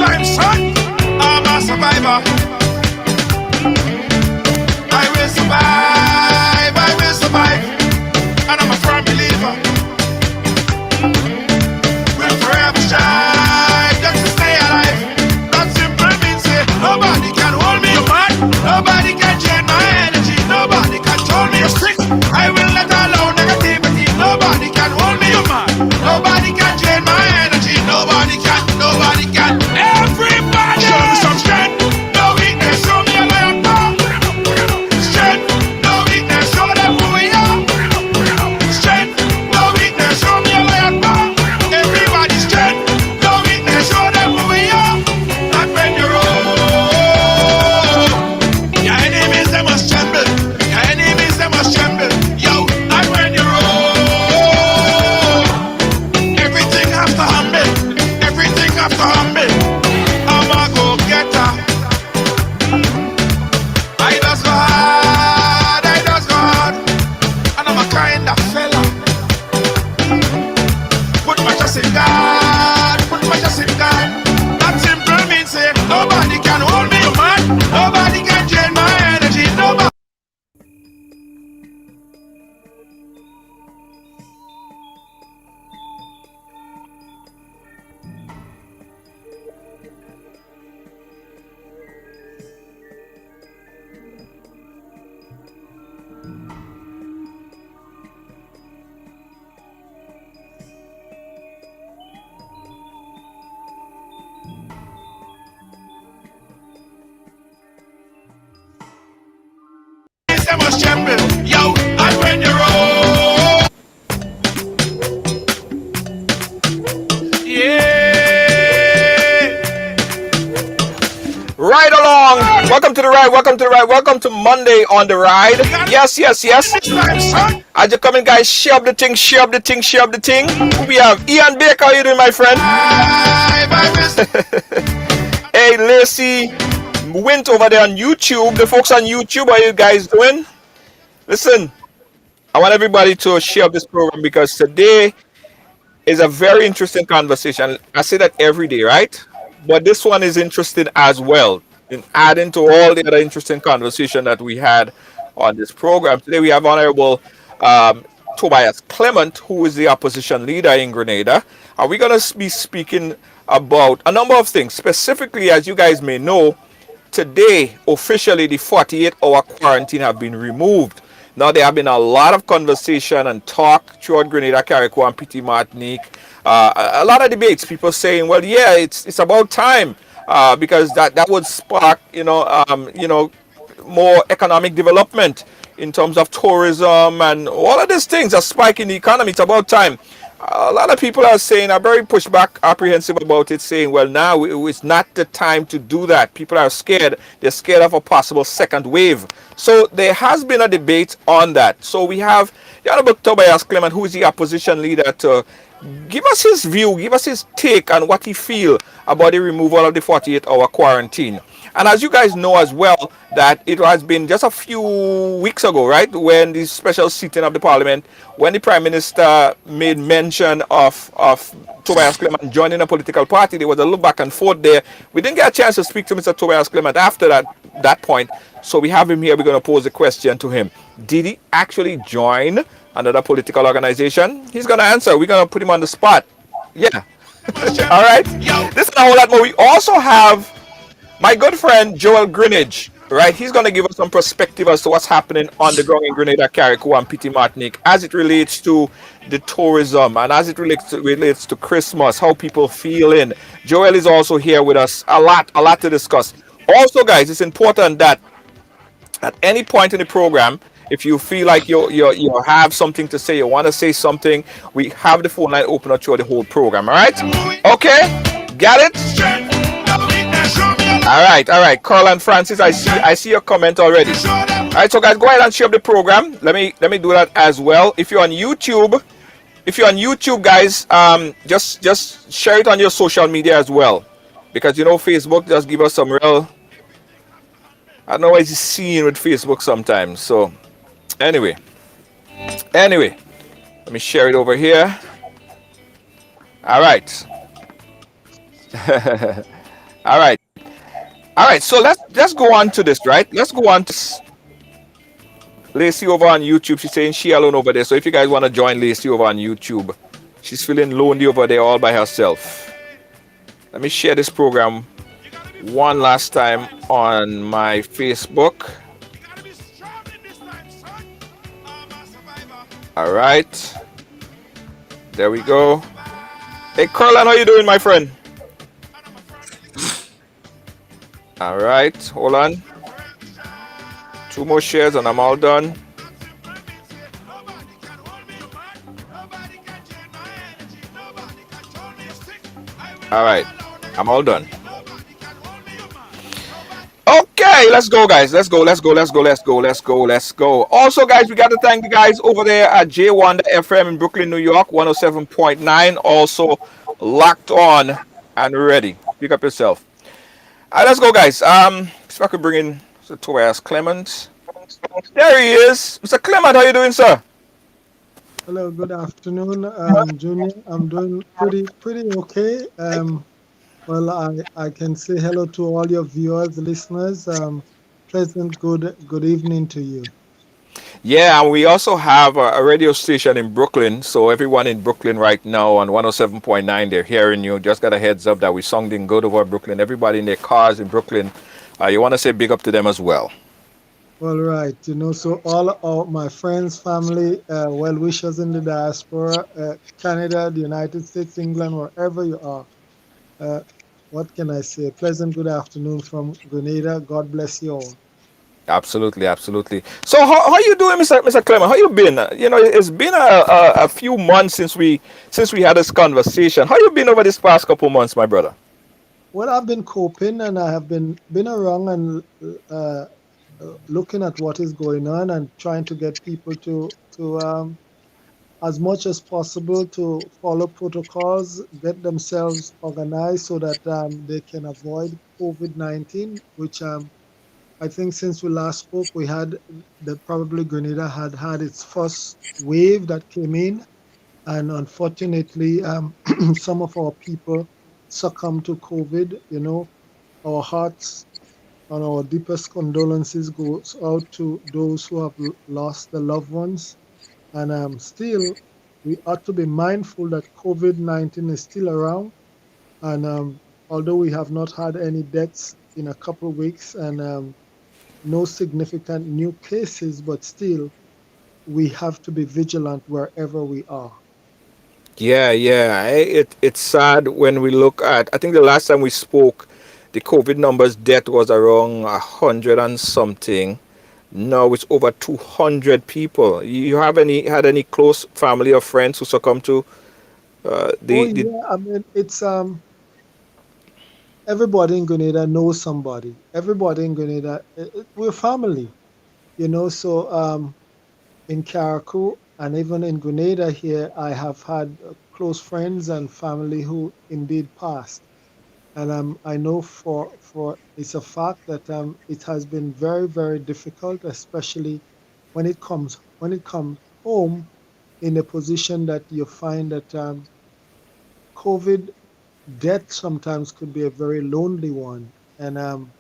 time, son. I'm a survivor. I will survive. I will survive. And I'm a firm believer. We'll forever strive just to stay alive. That simple means say nobody can hold me apart. Nobody can drain my energy. Nobody can hold me strict. I will let alone negativity. Nobody can hold me apart. Nobody can drain my energy. Nobody can. Nobody can. Everybody show me some strength. No weakness. Show me a lion power. Strength. No weakness. Show them who we are. Strength. No weakness. Show me a lion power. Everybody strength. No weakness. Show them who we are. And when you roll, your enemies they must tremble. Your enemies they must tremble. Yo, and when you roll, everything has to humble. Everything has to humble. I'm a go-getter. I does go hard. I does go hard. And I'm a kind of fella. Put my trust in God. Put my trust in God. That simple means say nobody can hold me, man. Nobody can drain my energy. Nobody. They must tremble. Yo, and when you roll. Yeah. Ride along. Welcome to the ride. Welcome to the ride. Welcome to Monday on the ride. Yes, yes, yes. Time, son. As you come in, guys, share up the thing, share up the thing, share up the thing. We have Ian Baker. How you doing, my friend? I miss. Hey, Lacey Wint over there on YouTube. The folks on YouTube, how you guys doing? Listen, I want everybody to share up this program because today is a very interesting conversation. I say that every day, right? But this one is interesting as well, in adding to all the other interesting conversation that we had on this program. Today we have Honorable um, Tobias Clement, who is the opposition leader in Grenada. And we're going to be speaking about a number of things. Specifically, as you guys may know, today officially the 48-hour quarantine have been removed. Now there have been a lot of conversation and talk throughout Grenada, Carriacou, and Petit Martinique. A lot of debates. People saying, "Well, yeah, it's about time because that would spark, more economic development in terms of tourism and all of these things. A spike in the economy. It's about time." A lot of people are saying, are very pushback, apprehensive about it, saying, well, now it's not the time to do that. People are scared. They're scared of a possible second wave. So there has been a debate on that. So we have the Honorable Tobias Clement, who is the opposition leader, to give us his view, give us his take on what he feels about the removal of the 48-hour quarantine. And as you guys know as well, that it has been just a few weeks ago, right, when the special sitting of the parliament, when the Prime Minister made mention of Tobias Clement joining a political party, there was a little back and forth there. We didn't get a chance to speak to Mr. Tobias Clement after that point, so we have him here. We're going to pose a question to him. Did he actually join another political organization? He's going to answer. We're going to put him on the spot. Yeah. All right. This and a whole lot more. We also have my good friend Joel Greenidge, right? He's going to give us some perspective as to what's happening on the ground in Grenada, Carriacou, and Petit Martinique as it relates to the tourism and as it relates to Christmas, how people feeling. Joel is also here with us. A lot to discuss. Also, guys, it's important that at any point in the program, if you feel like you have something to say, you want to say something, we have the phone line open up through the whole program. All right? Okay, got it? All right. Carl and Francis, I see your comment already. All right, so guys, go ahead and share the program. Let me do that as well. If you're on YouTube, guys, just share it on your social media as well, because Facebook just give us some real. I don't know what it's seeing with Facebook sometimes. So anyway, let me share it over here. All right. All right. All right. So let's go on to this, right? Let's go on to Lacey over on YouTube. She's saying she alone over there. So if you guys want to join Lacey over on YouTube, she's feeling lonely over there all by herself. Let me share this program one last time on my Facebook. You gotta be strong in this life, son. I'm a survivor. All right. There we I will go. Hey, survive. Carlan, how you doing, my friend? And I'm a firm All right. Hold on. Two more shares and I'm all done. that simply means that nobody can hold me apart. Nobody can drain my energy. Nobody can turn me sick. I will All never right. allow I'm all negativity. done. Nobody can hold me apart. Nobody. Okay, let's go, guys. Let's go. Let's go. Let's go. Let's go. Let's go. Let's go. Also, guys, we got to thank the guys over there at J1 FM in Brooklyn, New York, 107.9. Also locked on and ready. Pick up yourself. All right, let's go, guys. If I could bring in Mr. Tobias Clement. There he is. Mr. Clement, how you doing, sir? Hello, good afternoon, Junior. I'm doing pretty okay. Well, I can say hello to all your viewers, listeners. Pleasant good evening to you. Yeah, and we also have a radio station in Brooklyn. So everyone in Brooklyn right now on 107.9, they're hearing you. Just got a heads up that we sung in good over Brooklyn. Everybody in their cars in Brooklyn, you want to say big up to them as well. All right, so all my friends, family, well wishers in the diaspora, Canada, the United States, England, wherever you are. Uh, what can I say? Pleasant good afternoon from Grenada. God bless you all. Absolutely, absolutely. So how you doing, Mr. Clement? How you been? It's been a few months since we had this conversation. How you been over this past couple months, my brother? Well, I've been coping and I have been around and looking at what is going on and trying to get people to as much as possible to follow protocols, get themselves organized so that they can avoid COVID-19, which I think since we last spoke, we had that probably Grenada had its first wave that came in, and unfortunately, some of our people succumbed to COVID. Our hearts and our deepest condolences goes out to those who have lost their loved ones. And still, we ought to be mindful that COVID-19 is still around. And although we have not had any deaths in a couple of weeks and no significant new cases, but still, we have to be vigilant wherever we are. Yeah, yeah. It's sad when we look at. I think the last time we spoke, the COVID numbers death was around 100 and something. Now it's over 200 people. You have any had any close family or friends who succumbed to Oh the yeah, I mean it's everybody in Grenada knows somebody. Everybody in Grenada, we're family, So in Carriacou and even in Grenada here, I have had close friends and family who indeed passed. And I know for it's a fact that it has been very difficult, especially when it comes home in a position that you find that COVID death sometimes could be a very lonely one, and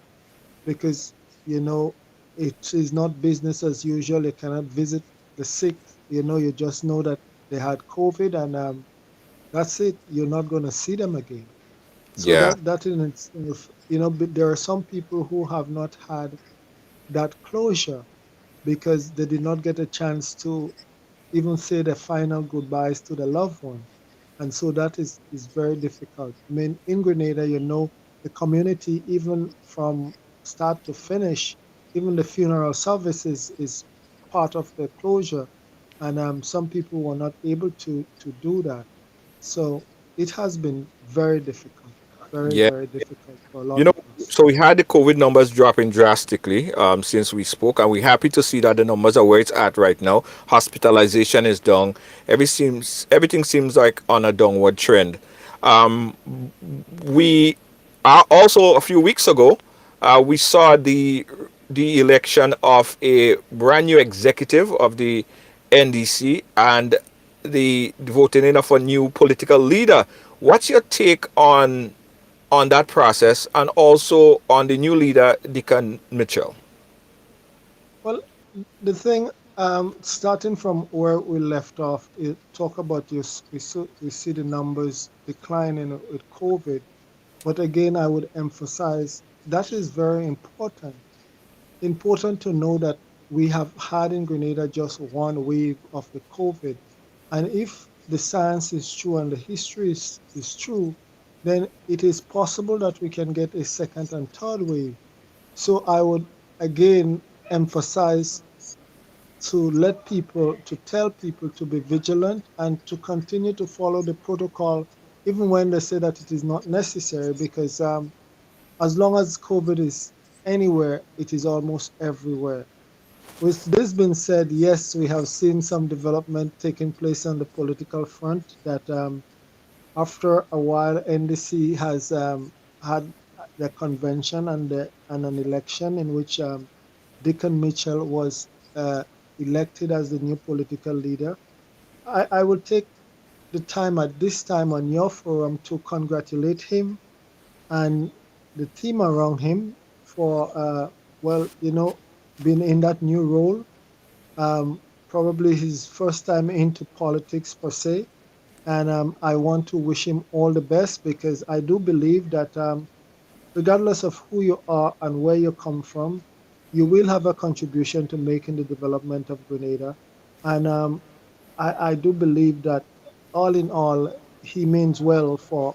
because you know it is not business as usual. You cannot visit the sick. You just know that they had COVID, and that's it. You're not going to see them again. So yeah. that in itself, but there are some people who have not had that closure because they did not get a chance to even say their final goodbyes to the loved one. And so that is very difficult. I mean, in Grenada, the community, even from start to finish, even the funeral services is part of the closure. And some people were not able to do that. So it has been very difficult, Yeah. very difficult for a You lot know, of us. so we had the COVID numbers dropping drastically since we spoke, and we're happy to see that the numbers are where it's at right now. Hospitalization is down. Everything seems like on a downward trend. Um, we are also a few weeks ago, we saw the election of a brand new executive of the NDC and the voting in of a new political leader. What's your take on on that process and also on the new leader, Deacon Mitchell? Well, the thing, starting from where we left off, talk about we see the numbers declining with COVID. But again, I would emphasize that is very important. Important to know that we have had in Grenada just one wave of the COVID. And if the science is true and the history is true, then it is possible that we can get a second and third wave. So I would again emphasize to tell people to be vigilant and to continue to follow the protocol, even when they say that it is not necessary, because as long as COVID is anywhere, it is almost everywhere. With this being said, yes, we have seen some development taking place on the political front that after a while, NDC has had the convention and an election in which Deacon Mitchell was uh, elected as the new political leader. I will take the time at this time on your forum to congratulate him and the team around him for, well, being in that new role. Probably his first time into politics per se. And I want to wish him all the best because I do believe that regardless of who you are and where you come from, you will have a contribution to making the development of Grenada. And I do believe that all in all, he means well for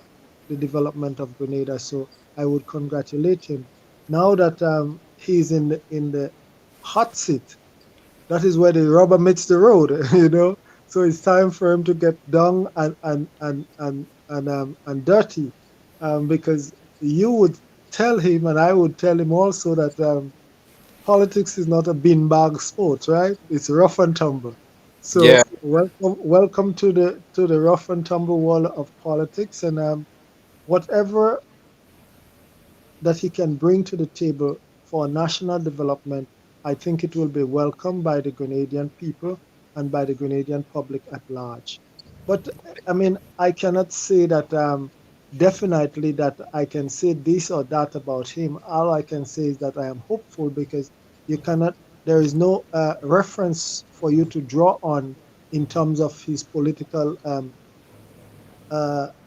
the development of Grenada. So I would congratulate him. Now that he's in the hot seat, that is where the rubber meets the road, So it's time for him to get down and dirty, because you would tell him, and I would tell him also that politics is not a beanbag sport, right? It's rough and tumble. Yeah. So welcome to the rough and tumble world of politics, and whatever that he can bring to the table for national development, I think it will be welcomed by the Grenadian people and by the Grenadian public at large. But I mean, I cannot say that definitely that I can say this or that about him. All I can say is that I am hopeful because you cannot, there is no reference for you to draw on in terms of his political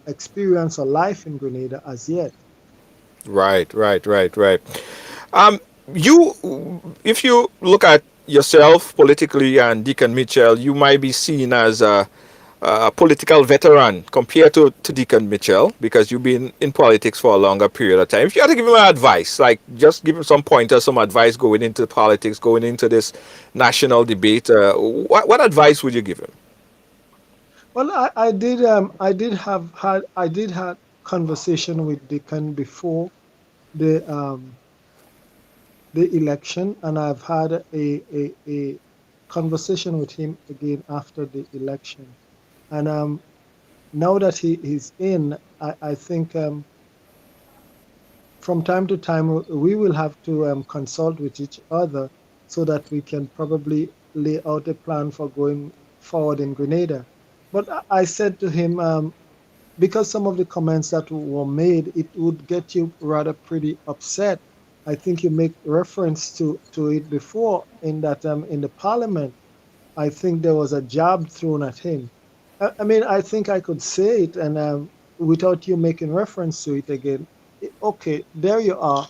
experience or life in Grenada as yet. Right, right, right, right. Um, you, if you look at yourself politically and Deacon Mitchell, you might be seen as a political veteran compared to Deacon Mitchell because you've been in politics for a longer period of time. If you had to give him advice, like just give him some pointers, some advice going into politics, going into this national debate, what advice would you give him? Well, I did have conversation with Deacon before the um the election, and I've had a conversation with him again after the election. And now that he is in, I think from time to time we will have to consult with each other so that we can probably lay out a plan for going forward in Grenada. But I said to him, because some of the comments that were made, it would get you rather pretty upset. I think you make reference to it before in that in the parliament, I think there was a jab thrown at him. I mean, I think I could say it and without you making reference to it again. Okay, there you are.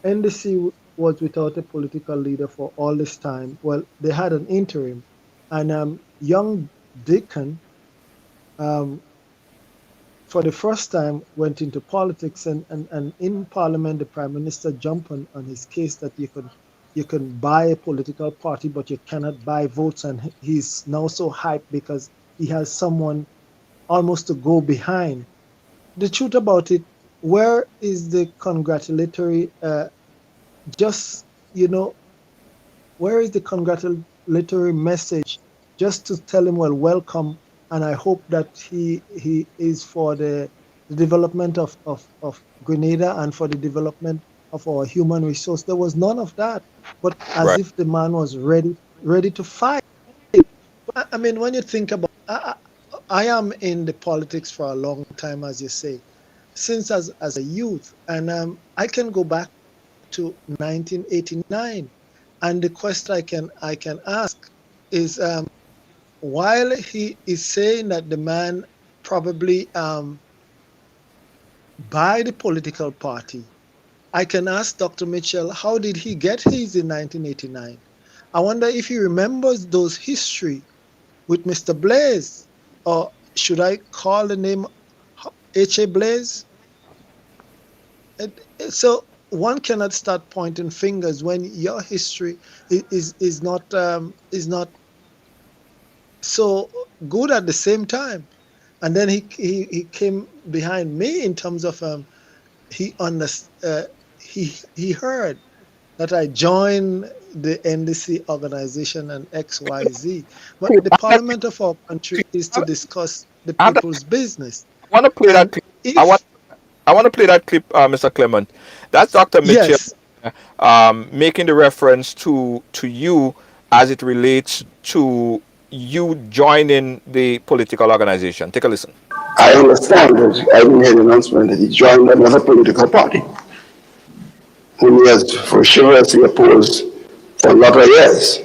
NDC was without a political leader for all this time. Well, they had an interim, and young Deacon um, for the first time went into politics and in parliament the prime minister jumped on his case that you can buy a political party but you cannot buy votes, and he's now so hyped because he has someone almost to go behind. The truth about it, where is the congratulatory just you know where is the congratulatory message just to tell him, well, welcome, and I hope that he is for the development of Grenada and for the development of our human resource. There was none of that, but as Right. if the man was ready to fight. I mean, when you think about, I am in the politics for a long time, as you say, since as a youth, and I can go back to 1989, and the question I can ask is, while he is saying that the man probably by the political party, I can ask Dr. Mitchell, how did he get his in 1989? I wonder if he remembers those history with Mr. Blaze, or should I call the name H.A. Blaze? So one cannot start pointing fingers when your history is not so good at the same time. And then he came behind me in terms of he under, uh, he heard that I joined the NDC organization and XYZ. But the I parliament of our country is to discuss the have that, people's business. I want to play that And clip. I want if, I want to play that clip, Mr. Clement. That's Dr. Mitchell yes, making the reference to you as it relates to you joining the political organization. Take a listen. I understand that I didn't hear the announcement that he joined another political party, whom he has for chivalrously opposed for a lot of years.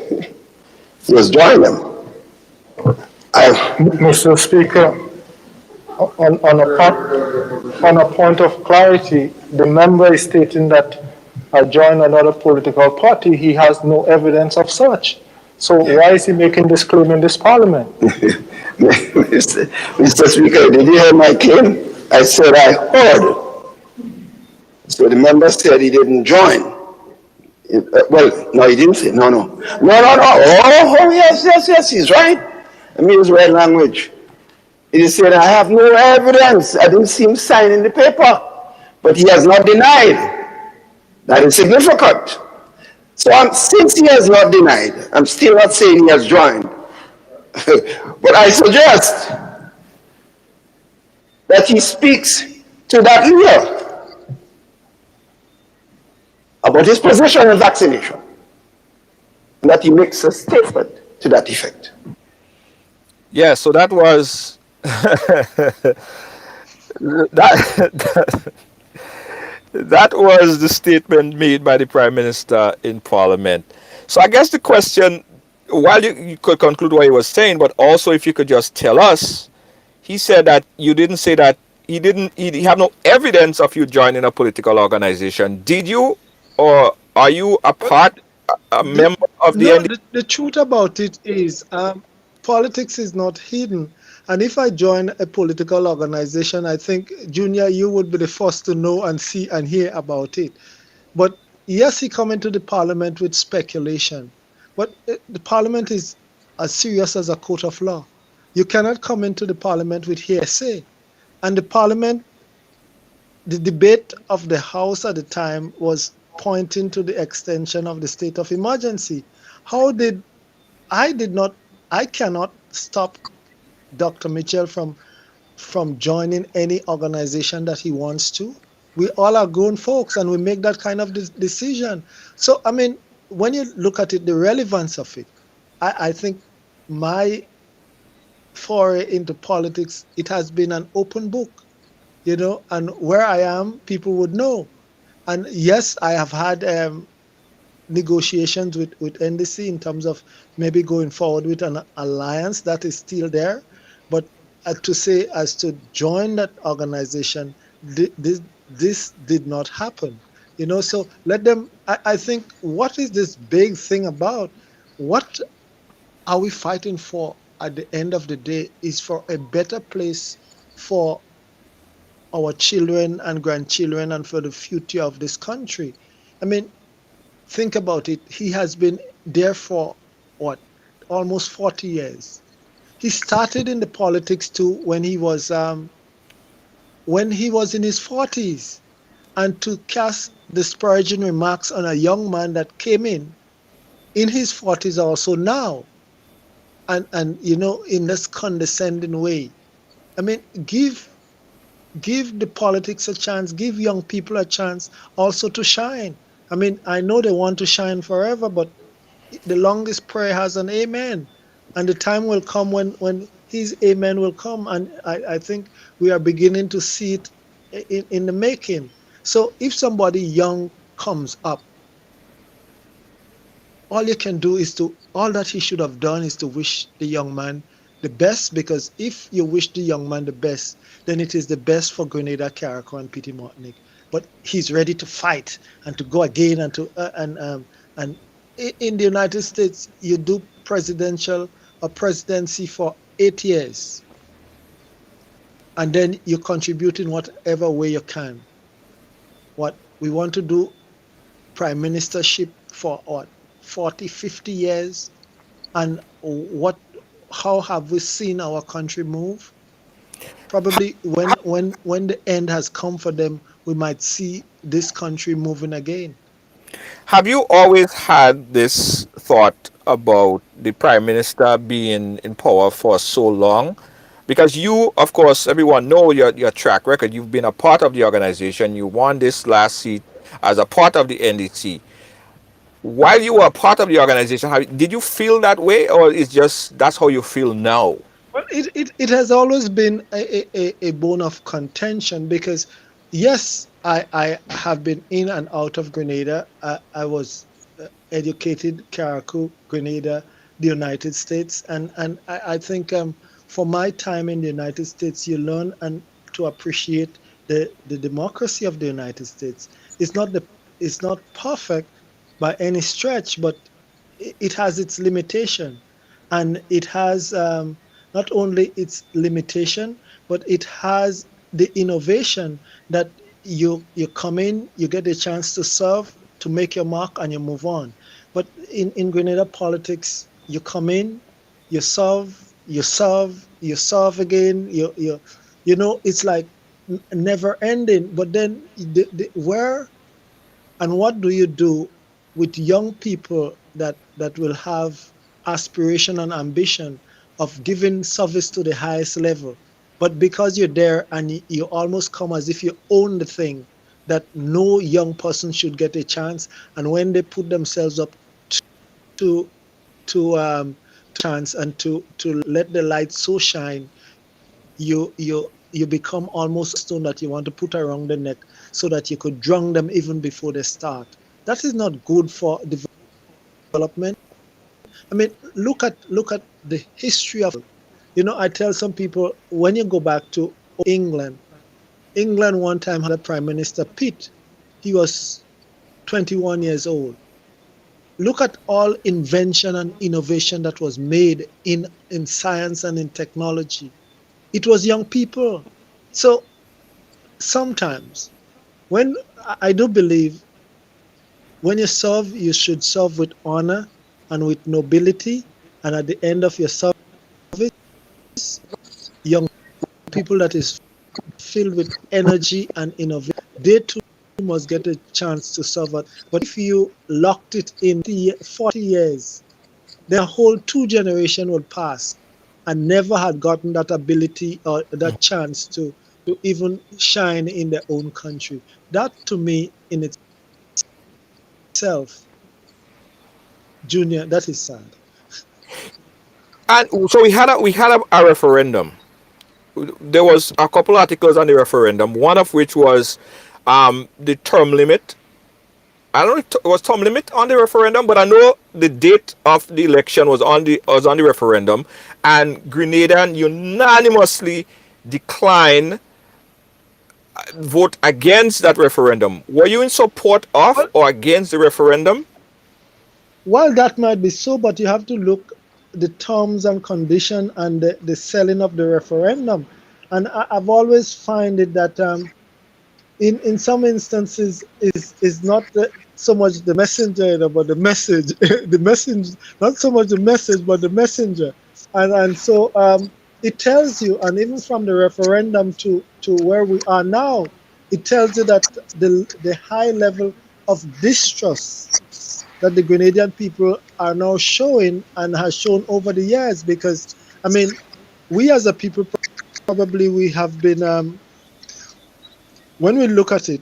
He has joined them. I, Mr. Speaker, on a point of clarity, the member is stating that I joined another political party. He has no evidence of such. So why is he making this claim in this parliament? Mr. Speaker, did you hear my claim? I said I heard. So the member said he didn't join. Well, no, he didn't say. No, no. No, no, no. Oh, yes, yes, yes, he's right. I mean, it's right language. He said, I have no evidence. I didn't see him signing the paper. But he has not denied. That is significant. So since he has not denied, I'm still not saying he has joined. But I suggest that he speaks to that leader about his position on vaccination, and that he makes a statement to that effect. Yeah, so that was that that was the statement made by the Prime Minister in Parliament. So I guess the question, while you could conclude what he was saying, but also if you could just tell us, he said that you didn't say that he have no evidence of you joining a political organization. Did you, or are you but a the, member of the no, NDP? the truth about it is, politics is not hidden. And if I join a political organization, I think, Junior, you would be the first to know and see and hear about it. But yes, he come into the parliament with speculation. But the parliament is as serious as a court of law. You cannot come into the parliament with hearsay. And the parliament, the debate of the House at the time was pointing to the extension of the state of emergency. How did I did not I cannot stop Dr. Mitchell from joining any organization that he wants to. We all are grown folks and we make that kind of decision. So, I mean, when you look at it, the relevance of it, I think my foray into politics, it has been an open book, and where I am, people would know. And yes, I have had negotiations with NDC in terms of maybe going forward with an alliance that is still there. But to say as to join that organization, this did not happen. So let them, I think, what is this big thing about? What are we fighting for at the end of the day is for a better place for our children and grandchildren and for the future of this country. I mean, think about it. He has been there for what, almost 40 years. He started in the politics too when he was in his 40s, and to cast disparaging remarks on a young man that came in his 40s also now, and in this condescending way. I mean, give the politics a chance, give young people a chance also to shine. I mean, I know they want to shine forever, but the longest prayer has an amen. And the time will come when his amen will come. And I think we are beginning to see it in the making. So if somebody young comes up, all you can do is to all that he should have done is to wish the young man the best, because if you wish the young man the best, then it is the best for Grenada, Carriacou, and Petite Martinique. But he's ready to fight and to go again and to and in the United States you do presidential or presidency for 8 years, and then you contribute in whatever way you can. What we want to do, prime ministership for what, 40, 50 years, and what, how have we seen our country move? Probably when the end has come for them, we might see this country moving again. Have you always had this thought about the prime minister being in power for so long? Because you, of course, everyone know your track record. You've been a part of the organization. You won this last seat as a part of the NDC. While you were a part of the organization, did you feel that way, or is just that's how you feel now? Well, it has always been a bone of contention because, yes, I have been in and out of Grenada. I was educated Carriacou, Grenada, the United States, and I think for my time in the United States, you learn and to appreciate the democracy of the United States. It's not the it's not perfect by any stretch, but it has its limitation, and it has not only its limitation, but it has the innovation that you come in, you get a chance to serve, to make your mark, and you move on. But in Grenada politics, you come in, you serve, you serve, you serve again. You know, it's like never ending. But then where and what do you do with young people that will have aspiration and ambition of giving service to the highest level? But because you're there and you almost come as if you own the thing, that no young person should get a chance. And when they put themselves up to chance and to let the light so shine, you become almost a stone that you want to put around the neck so that you could drown them even before they start. That is not good for development. I mean, look at the history of, you know, I tell some people, when you go back to England, England one time had a prime minister, Pitt. He was 21 years old. Look at all invention and innovation that was made in science and in technology. It was young people. So sometimes when I do believe when you serve, you should serve with honor and with nobility. And at the end of your service, young people that is filled with energy and innovation, they too must get a chance to serve it. But if you locked it in 40 years, then a whole two generation would pass and never had gotten that ability or that chance to even shine in their own country. That to me in itself, Junior, that is sad. And so we had a referendum. There was a couple articles on the referendum. One of which was the term limit. I don't know if it was term limit on the referendum, but I know the date of the election was on the referendum, and Grenada unanimously declined vote against that referendum. Were you in support of Well, or against the referendum? while that might be so, but you have to look the terms and condition and the selling of the referendum. And I've always find it that in some instances is not so much the messenger, you know, but the message, the message, not so much the message, but the messenger. And so it tells you, and even from the referendum to where we are now, it tells you that the high level of distrust that the Grenadian people are now showing and has shown over the years. Because I mean, we as a people, probably we have been when we look at it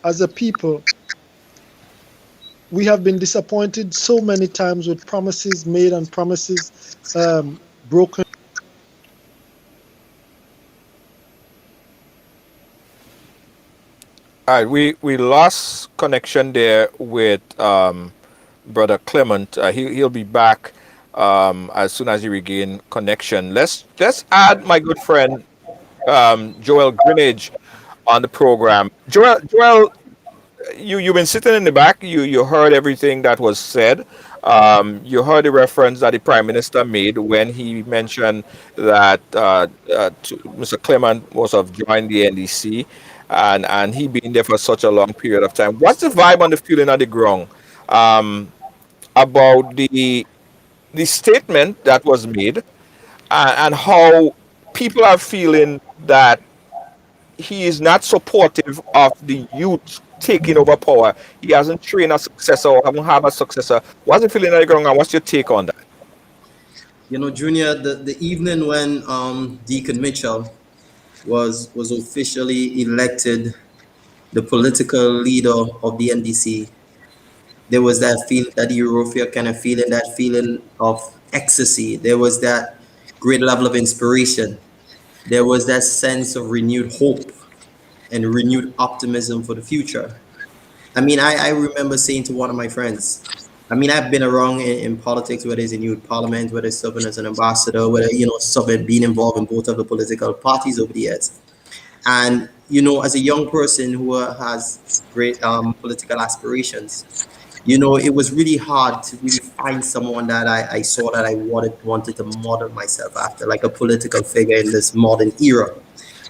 as a people, we have been disappointed so many times with promises made and promises broken. All right, we lost connection there with brother Clement. He'll be back as soon as he regain connection. Let's add my good friend Joel Greenidge on the program. Joel, you've been sitting in the back. You heard everything that was said. You heard the reference that the prime minister made when he mentioned that Mr. Clement must have joined the NDC, and he been there for such a long period of time. What's the vibe on the feeling on the ground um, about the statement that was made, and how people are feeling that he is not supportive of the youth taking over power. He hasn't trained a successor or haven't had a successor. What's the feeling on the ground, and what's your take on that? Junior, the evening when Deacon Mitchell was officially elected the political leader of the NDC, there was that feeling, that euphoria kind of feeling, that feeling of ecstasy. There was that great level of inspiration. There was that sense of renewed hope and renewed optimism for the future. I remember saying to one of my friends, I've been around in politics, whether it's in youth parliament, whether it's serving as an ambassador, whether, serving, being involved in both of the political parties over the years. And, as a young person who has great political aspirations, it was really hard to really find someone that I saw that I wanted to model myself after, like a political figure in this modern era.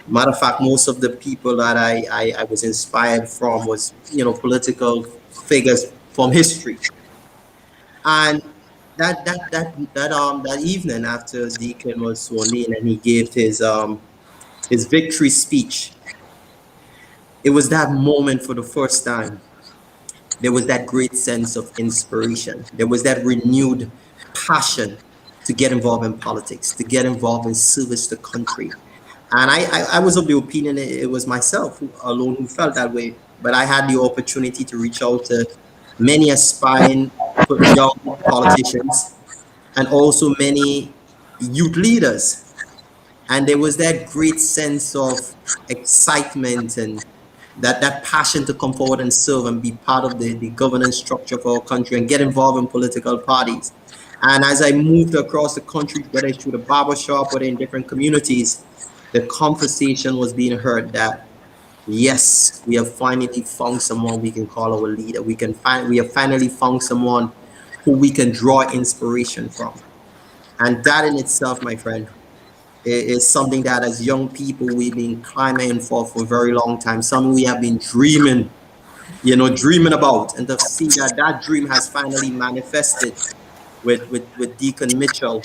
Matter of fact, most of the people that I was inspired from was, political figures from history. And that evening after Deacon was sworn in and he gave his victory speech, it was that moment for the first time. There was that great sense of inspiration. There was that renewed passion to get involved in politics, to get involved in service to country. And I was of the opinion it was myself alone who felt that way. But I had the opportunity to reach out to many aspiring young politicians and also many youth leaders. And there was that great sense of excitement and that passion to come forward and serve and be part of the governance structure for our country and get involved in political parties. And as I moved across the country, whether it's through the barber shop or in different communities, the conversation was being heard that yes, we have finally found someone we can call our leader. We have finally found someone who we can draw inspiration from. And that in itself, my friend, is something that as young people we've been climbing for a very long time. Something we have been dreaming about. And to see that dream has finally manifested with Deacon Mitchell,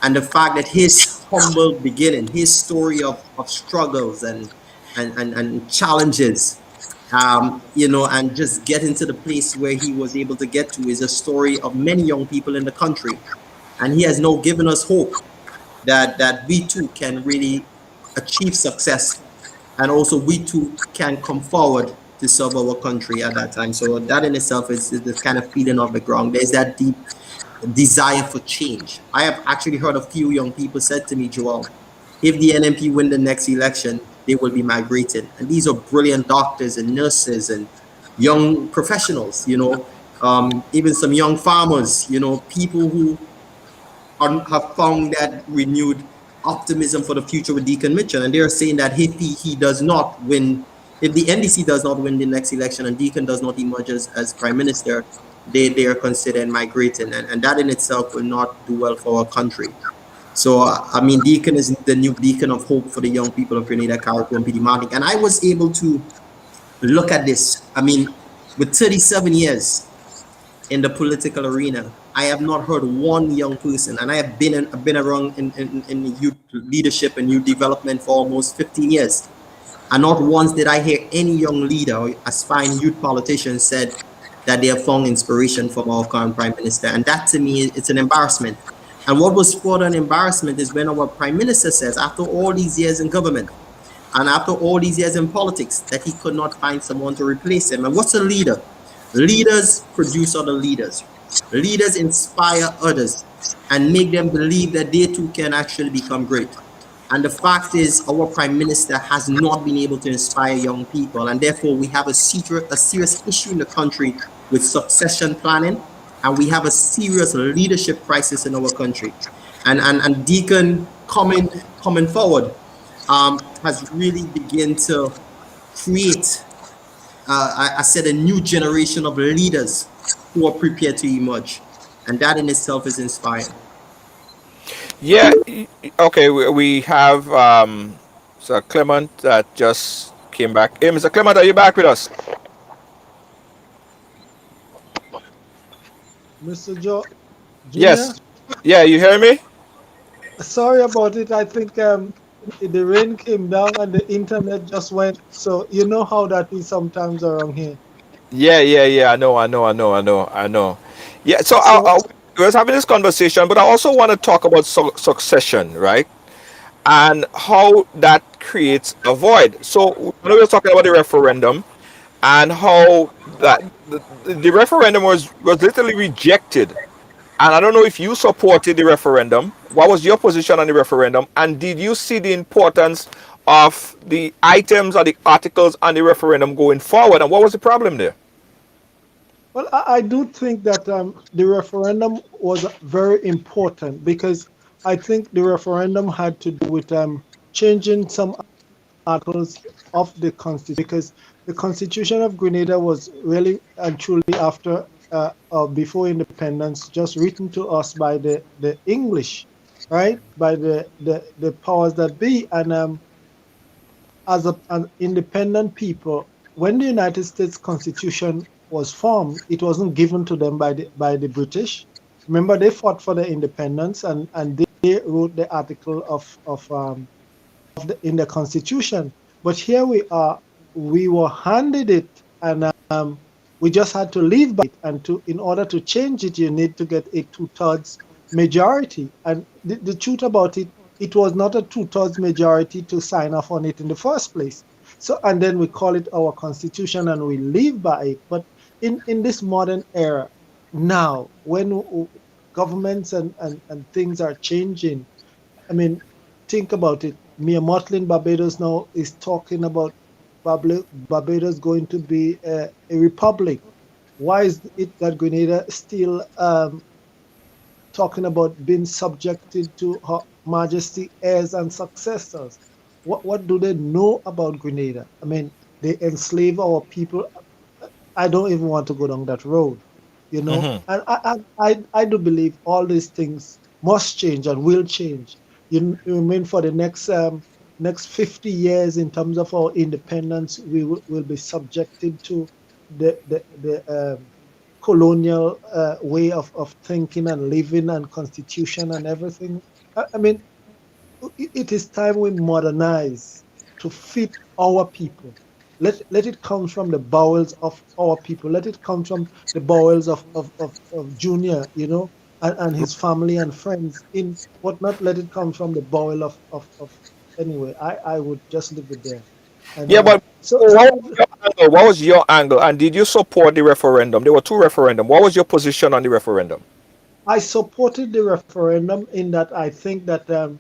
and the fact that his humble beginning, his story of struggles and challenges, and just getting to the place where he was able to get to is a story of many young people in the country. And he has now given us hope that we too can really achieve success, and also we too can come forward to serve our country at that time. So that in itself is the kind of feeling of the ground. There's that deep desire for change. I have actually heard a few young people said to me, Joel, if the NMP win the next election, they will be migrating. And these are brilliant doctors and nurses and young professionals, even some young farmers, people who have found that renewed optimism for the future with Deacon Mitchell. And they're saying that if he does not win, if the NDC does not win the next election and Deacon does not emerge as prime minister, they are considered migrating. And that in itself will not do well for our country. So, Deacon is the new beacon of hope for the young people of Grenada, Carriacou, and PD Martin. And I was able to look at this. With 37 years in the political arena, I have not heard one young person, and I have been around in youth leadership and youth development for almost 15 years. And not once did I hear any young leader or aspiring youth politician said that they have found inspiration from our current prime minister. And that to me, it's an embarrassment. And what was further an embarrassment is when our prime minister says, after all these years in government and after all these years in politics, that he could not find someone to replace him. And what's a leader? Leaders produce other leaders. Leaders inspire others and make them believe that they too can actually become great. And the fact is, our prime minister has not been able to inspire young people, and therefore we have a serious issue in the country with succession planning, and we have a serious leadership crisis in our country. And Deacon coming forward has really begun to create, I said, a new generation of leaders who are prepared to emerge, and that in itself is inspiring. Yeah. Okay. We have Sir Clement that just came back. Hey, Mr. Clement, are you back with us? Mr. Joe Yes. Junior. Yeah. You hear me? Sorry about it. I think the rain came down and the internet just went. So you know how that is sometimes around here. Yeah. Yeah. Yeah. I know. I know. I know. I know. I know. Yeah. So So we was having this conversation, but I also want to talk about succession, right? And how that creates a void. So when we were talking about the referendum and how that the referendum was literally rejected. And I don't know if you supported the referendum. What was your position on the referendum? And did you see the importance of the items or the articles on the referendum going forward? And what was the problem there? well, I do think that the referendum was very important because I think the referendum had to do with changing some articles of the Constitution because the Constitution of Grenada was really and truly after before independence, just written to us by the English, right? By the powers that be. And as an independent people, when the United States Constitution was formed, it wasn't given to them by the British. Remember, they fought for their independence and they wrote the article in the Constitution. But here we are, we were handed it, and we just had to live by it. And in order to change it, you need to get a two-thirds majority. And the truth about it, it was not a two-thirds majority to sign off on it in the first place. So, and then we call it our Constitution and we live by it. But in this modern era, now, when governments and things are changing, I mean, think about it. Mia Motley Barbados now is talking about Barbados going to be a republic. Why is it that Grenada still talking about being subjected to Her Majesty heirs and successors? What do they know about Grenada? I mean, they enslave our people. I don't even want to go down that road, you know. Hmm. And I do believe all these things must change and will change. You mean for the next 50 years in terms of our independence, we will be subjected to the colonial way of thinking and living and constitution and everything. I mean, it is time we modernize to fit our people. Let it come from the bowels of our people. Let it come from the bowels of Junior, and his family and friends. But not let it come from the bowel of anyway. I would just leave it there. And Yeah, but so what was your angle? And did you support the referendum? There were two referendum. What was your position on the referendum? I supported the referendum in that I think that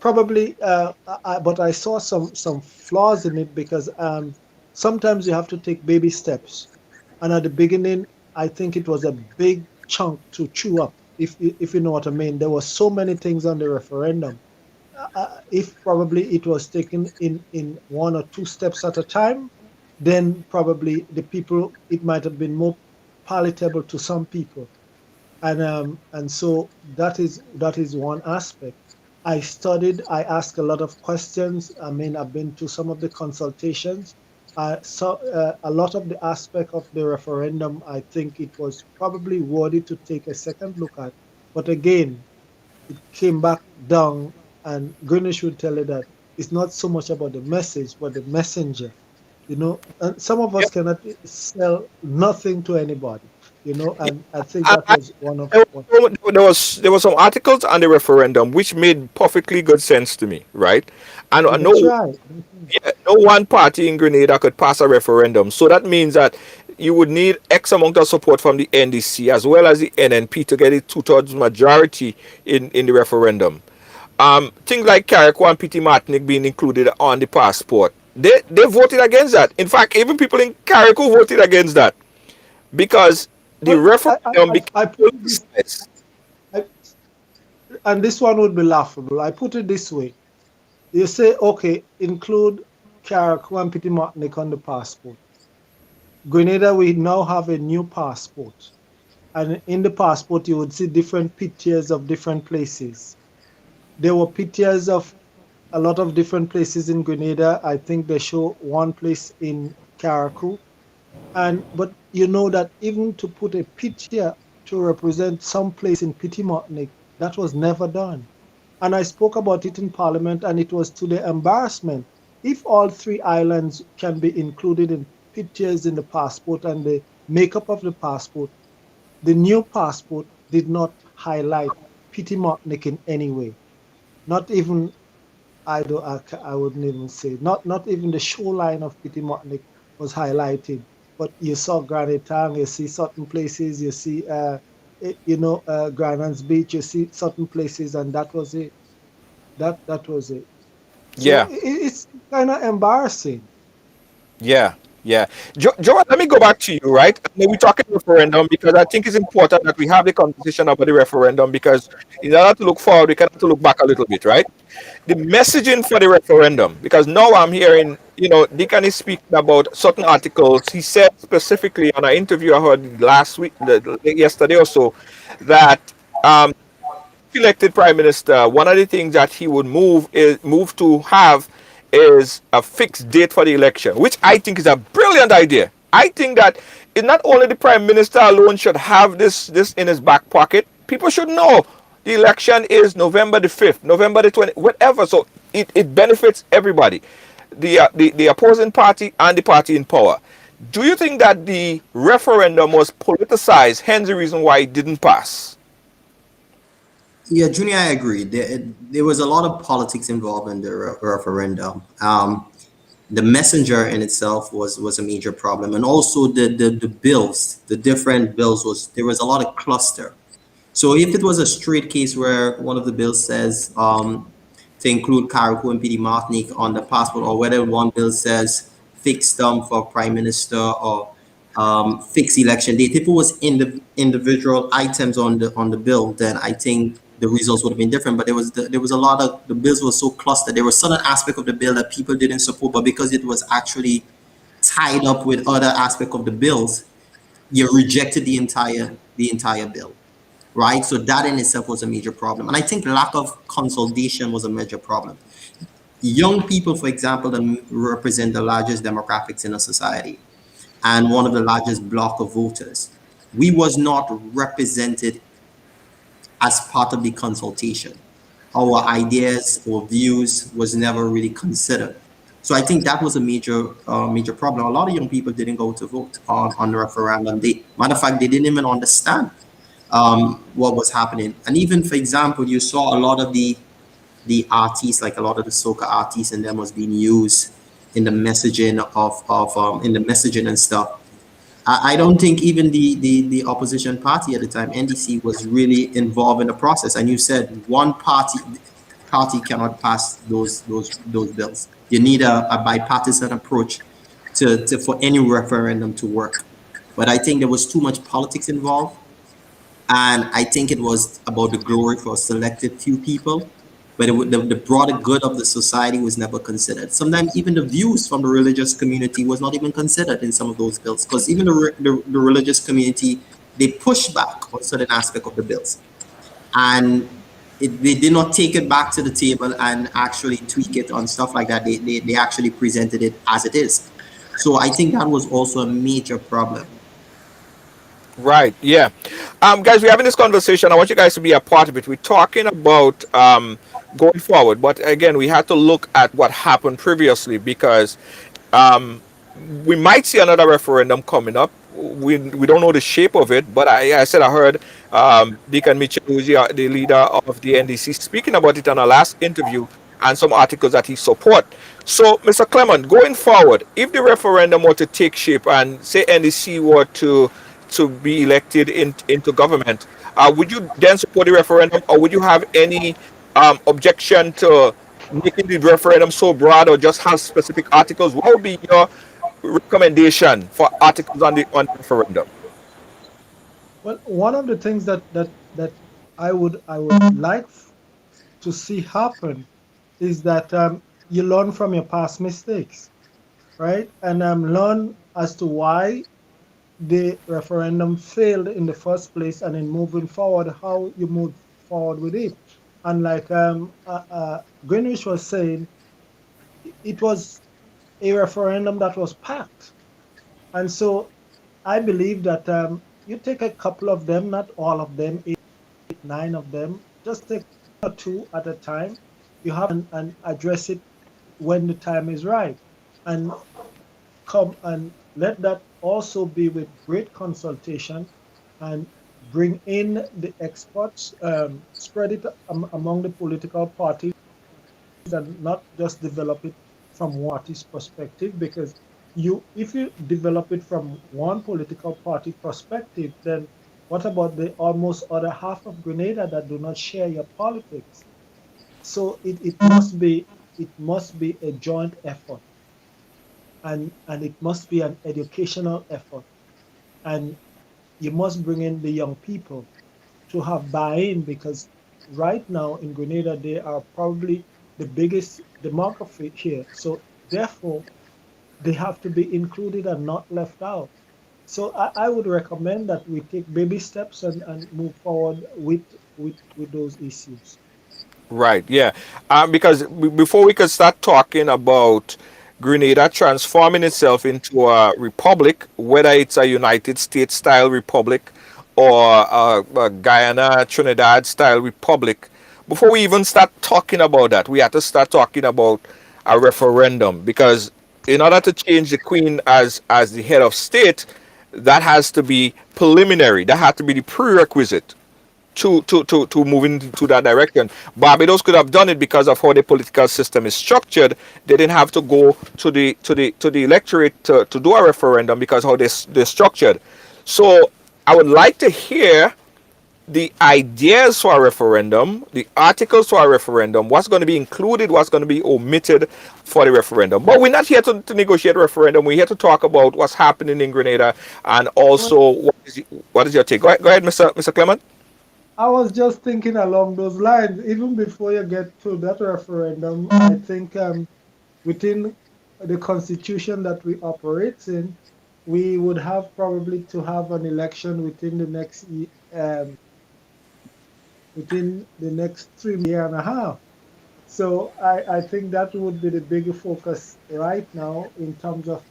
probably, but I saw some flaws in it because sometimes you have to take baby steps, and at the beginning, I think it was a big chunk to chew up. If you know what I mean, there were so many things on the referendum. If probably it was taken in one or two steps at a time, then probably the people it might have been more palatable to some people, and so that is one aspect. I studied, I asked a lot of questions. I mean, I've been to some of the consultations. I saw a lot of the aspect of the referendum. I think it was probably worthy to take a second look at. But again, it came back down, and Greenwich would tell you that it's not so much about the message, but the messenger. And some of us cannot sell nothing to anybody. And I think I, that I, was one of one. there was some articles on the referendum which made perfectly good sense to me, right? And That's right. That's right. yeah, no one party in Grenada could pass a referendum. So that means that you would need X amount of support from the NDC as well as the NNP to get a two-thirds majority in the referendum. things like Carriacou and Petit Martinique being included on the passport. They voted against that. In fact, even people in Carriacou voted against that because the Well, referendum became I put it this, politicized. I, and this one would be laughable. I put it this way: you say, okay, include Carriacou and Petit Martinique on the passport. Grenada, we now have a new passport, and in the passport, you would see different pictures of different places. There were pictures of a lot of different places in Grenada. I think they show one place in Carriacou. And but you know that even to put a picture to represent some place in Petit Martinique, that was never done. And I spoke about it in Parliament, and it was to the embarrassment. If all three islands can be included in pictures in the passport and the makeup of the passport, the new passport did not highlight Petit Martinique in any way. Not even I wouldn't even say not even the shoreline of Petit Martinique was highlighted, but you saw Granite Town, you see certain places, you see Granans Beach, you see certain places, and that was it. That was it. So Yeah. it's kind of embarrassing. Yeah, yeah. Joe, let me go back to you, right? I mean, we're talking referendum because I think it's important that we have the conversation about the referendum because in order to look forward, we have to look back a little bit, right? The messaging for the referendum, because now I'm hearing, Deacon is speaking about certain articles. He said specifically on an interview I heard last week, yesterday or so, that um, elected prime minister, one of the things that he would move to have is a fixed date for the election, which I think is a brilliant idea. I think that it not only the prime minister alone should have this in his back pocket. People should know the election is November the 5th, November the 20th, whatever. So it benefits everybody, the opposing party and the party in power. Do you think that the referendum was politicized, hence the reason why it didn't pass? Yeah, Junior, I agree. There was a lot of politics involved in the referendum. The messenger in itself was a major problem, and also the bills, the different bills there was a lot of cluster. So if it was a straight case where one of the bills says to include Carriacou and PD Martinique on the passport, or whether one bill says fixed term for prime minister or fixed election date, if it was in the individual items on the bill, then I think the results would have been different. But there was a lot of the bills were so clustered. There was certain aspect of the bill that people didn't support, but because it was actually tied up with other aspect of the bills, you rejected the entire bill, right? So that in itself was a major problem. And I think lack of consolidation was a major problem. Young people, for example, that represent the largest demographics in a society and one of the largest block of voters, we was not represented as part of the consultation. Our ideas or views was never really considered. So I think that was a major problem. A lot of young people didn't go to vote on the referendum. Matter of fact, they didn't even understand what was happening. And even, for example, you saw a lot of the artists, like a lot of the soca artists, and them was being used in the messaging in the messaging and stuff. I don't think even the opposition party at the time, NDC, was really involved in the process. And you said one party cannot pass those bills. You need a bipartisan approach to for any referendum to work. But I think there was too much politics involved, and I think it was about the glory for a selected few people. But the broader good of the society was never considered. Sometimes even the views from the religious community was not even considered in some of those bills, because even the religious community, they pushed back on certain aspect of the bills, and they did not take it back to the table and actually tweak it on stuff like that. They actually presented it as it is. So I think that was also a major problem. Right. Yeah. Guys, we're having this conversation. I want you guys to be a part of it. We're talking about going forward, but again, we have to look at what happened previously because um, we might see another referendum coming up. We don't know the shape of it, but I said I heard Deacon Mitchell, who's the leader of the NDC, speaking about it on our last interview and some articles that he support. So, Mr. Clement, going forward, if the referendum were to take shape and say NDC were to be elected into government, would you then support the referendum, or would you have any objection to making the referendum so broad or just have specific articles? What would be your recommendation for articles on the referendum? Well, one of the things that I would like to see happen is that you learn from your past mistakes, right? And learn as to why the referendum failed in the first place, and in moving forward, how you move forward with it. And like Greenwich was saying, it was a referendum that was packed. And so I believe that you take a couple of them, not all of them, eight, nine of them, just take one or two at a time. You have and address it when the time is right. And come and let that also be with great consultation, and bring in the experts, spread it among the political parties, and not just develop it from one party's perspective. Because if you develop it from one political party perspective, then what about the almost other half of Grenada that do not share your politics? So it must be a joint effort, and it must be an educational effort, and you must bring in the young people to have buy-in, because right now in Grenada they are probably the biggest demography here. So therefore they have to be included and not left out. So I would recommend that we take baby steps, and move forward with those issues. Right, yeah. Because before we could start talking about Grenada transforming itself into a republic, whether it's a United States style republic or a Guyana, Trinidad style republic, before we even start talking about that, we have to start talking about a referendum. Because in order to change the Queen as the head of state, that has to be preliminary. That has to be the prerequisite to moving to that direction. Barbados could have done it because of how the political system is structured. They didn't have to go to the electorate to do a referendum because how they're structured. So I would like to hear the ideas for a referendum, the articles for a referendum, what's going to be included, what's going to be omitted for the referendum. But we're not here to negotiate a referendum. We're here to talk about what's happening in Grenada, and Well, also what is your take? Go ahead, Mr. Clement. I was just thinking along those lines. Even before you get to that referendum, I think within the constitution that we operate in, we would have probably to have an election within the next um, within the next 3 year and a half. So I think that would be the bigger focus right now in terms of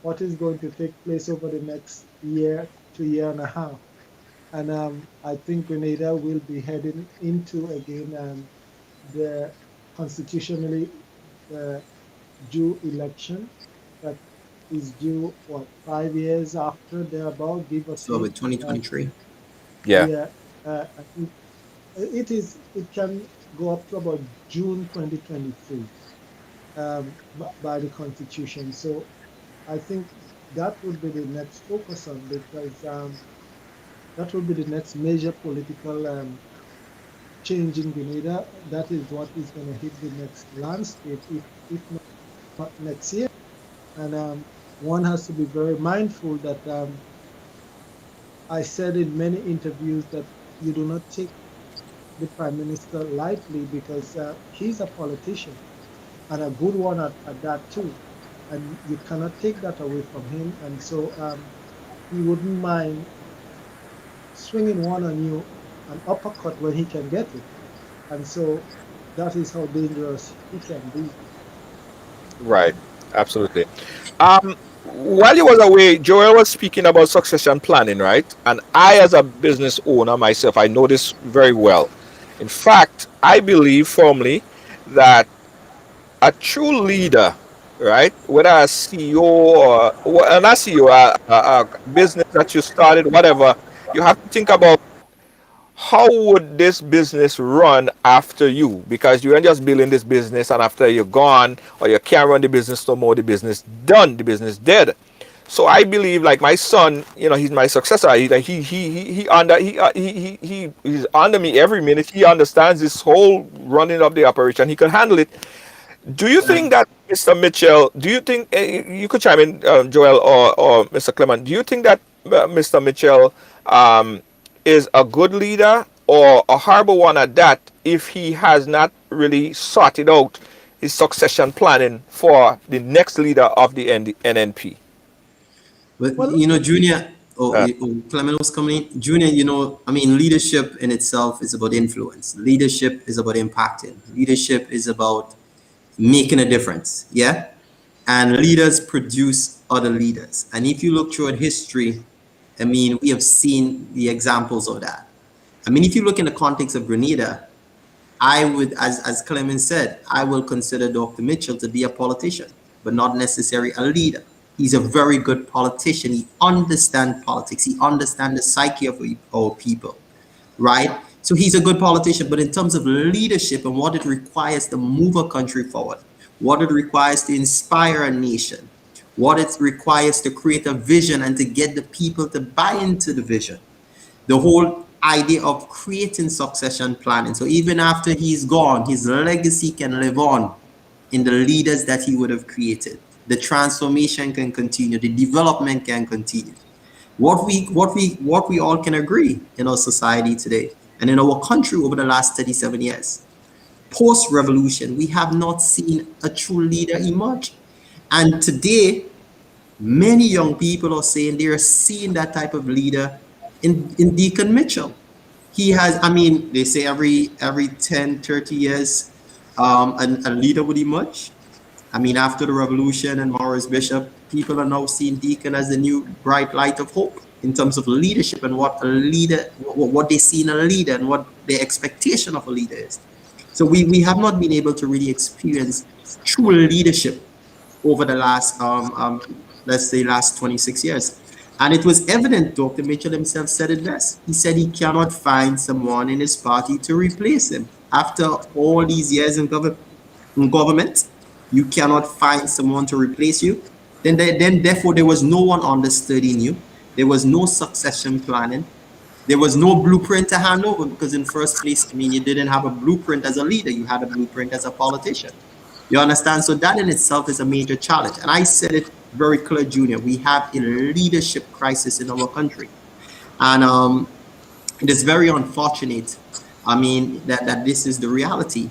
what is going to take place over the next year to year and a half. And I think Grenada will be heading into again the constitutionally uh, due election that is due, what, 5 years after, thereabout, give or So take. with 2023. Yeah. Yeah, I think it can go up to about June 2023, by the constitution. So I think that would be the next focus on, because that will be the next major political change in Grenada. That is what is going to hit the next landscape, if not next year. And one has to be very mindful that I said in many interviews that you do not take the prime minister lightly, because he's a politician, and a good one at that too. And you cannot take that away from him. And so he wouldn't mind swinging one on you, an uppercut, when he can get it. And so that is how dangerous he can be. Right, absolutely. While you was away, Joel was speaking about succession planning, right? And I, as a business owner myself, I know this very well. In fact, I believe firmly that a true leader, right, whether a CEO or not CEO, a business that you started, whatever, you have to think about how would this business run after you, because you ain't just building this business and after you're gone or you can't run the business no more, the business done, the business dead. So I believe, like my son, he's my successor. He's under me every minute. He understands this whole running of the operation. He can handle it. Do you think that Mr. Mitchell? Do you think you could chime in, Joel or Mr. Clement? Do you think that Mr. Mitchell is a good leader or a horrible one at that if he has not really sorted out his succession planning for the next leader of the NNP? But Well, Junior, Uh, Clement was coming in. Junior, I mean, leadership in itself is about influence. Leadership is about impacting. Leadership is about making a difference. Yeah. And leaders produce other leaders. And if you look throughout history, I mean, we have seen the examples of that. I mean, if you look in the context of Grenada, I would, as Clement said, I will consider Dr. Mitchell to be a politician, but not necessarily a leader. He's a very good politician. He understands politics. He understands the psyche of our people, right? So he's a good politician, but in terms of leadership and what it requires to move a country forward, what it requires to inspire a nation, what it requires to create a vision and to get the people to buy into the vision, the whole idea of creating succession planning. So even after he's gone, his legacy can live on in the leaders that he would have created. The transformation can continue, the development can continue. What we all can agree in our society today and in our country over the last 37 years, post-revolution, we have not seen a true leader emerge. And today, many young people are saying they are seeing that type of leader in Deacon Mitchell. He has, I mean, they say every 10, 30 years, a leader would emerge. I mean, after the revolution and Morris Bishop, people are now seeing Deacon as the new bright light of hope in terms of leadership and what a leader, what they see in a leader and what their expectation of a leader is. So we have not been able to really experience true leadership over the last, let's say, last 26 years. And it was evident, Dr. Mitchell himself said it best. He said he cannot find someone in his party to replace him. After all these years in government, you cannot find someone to replace you. Then therefore, there was no one understudying you. There was no succession planning. There was no blueprint to hand over because in first place, I mean, you didn't have a blueprint as a leader. You had a blueprint as a politician. You understand? So that in itself is a major challenge. And I said it very clear, Junior. We have a leadership crisis in our country. And it is very unfortunate, I mean, that this is the reality.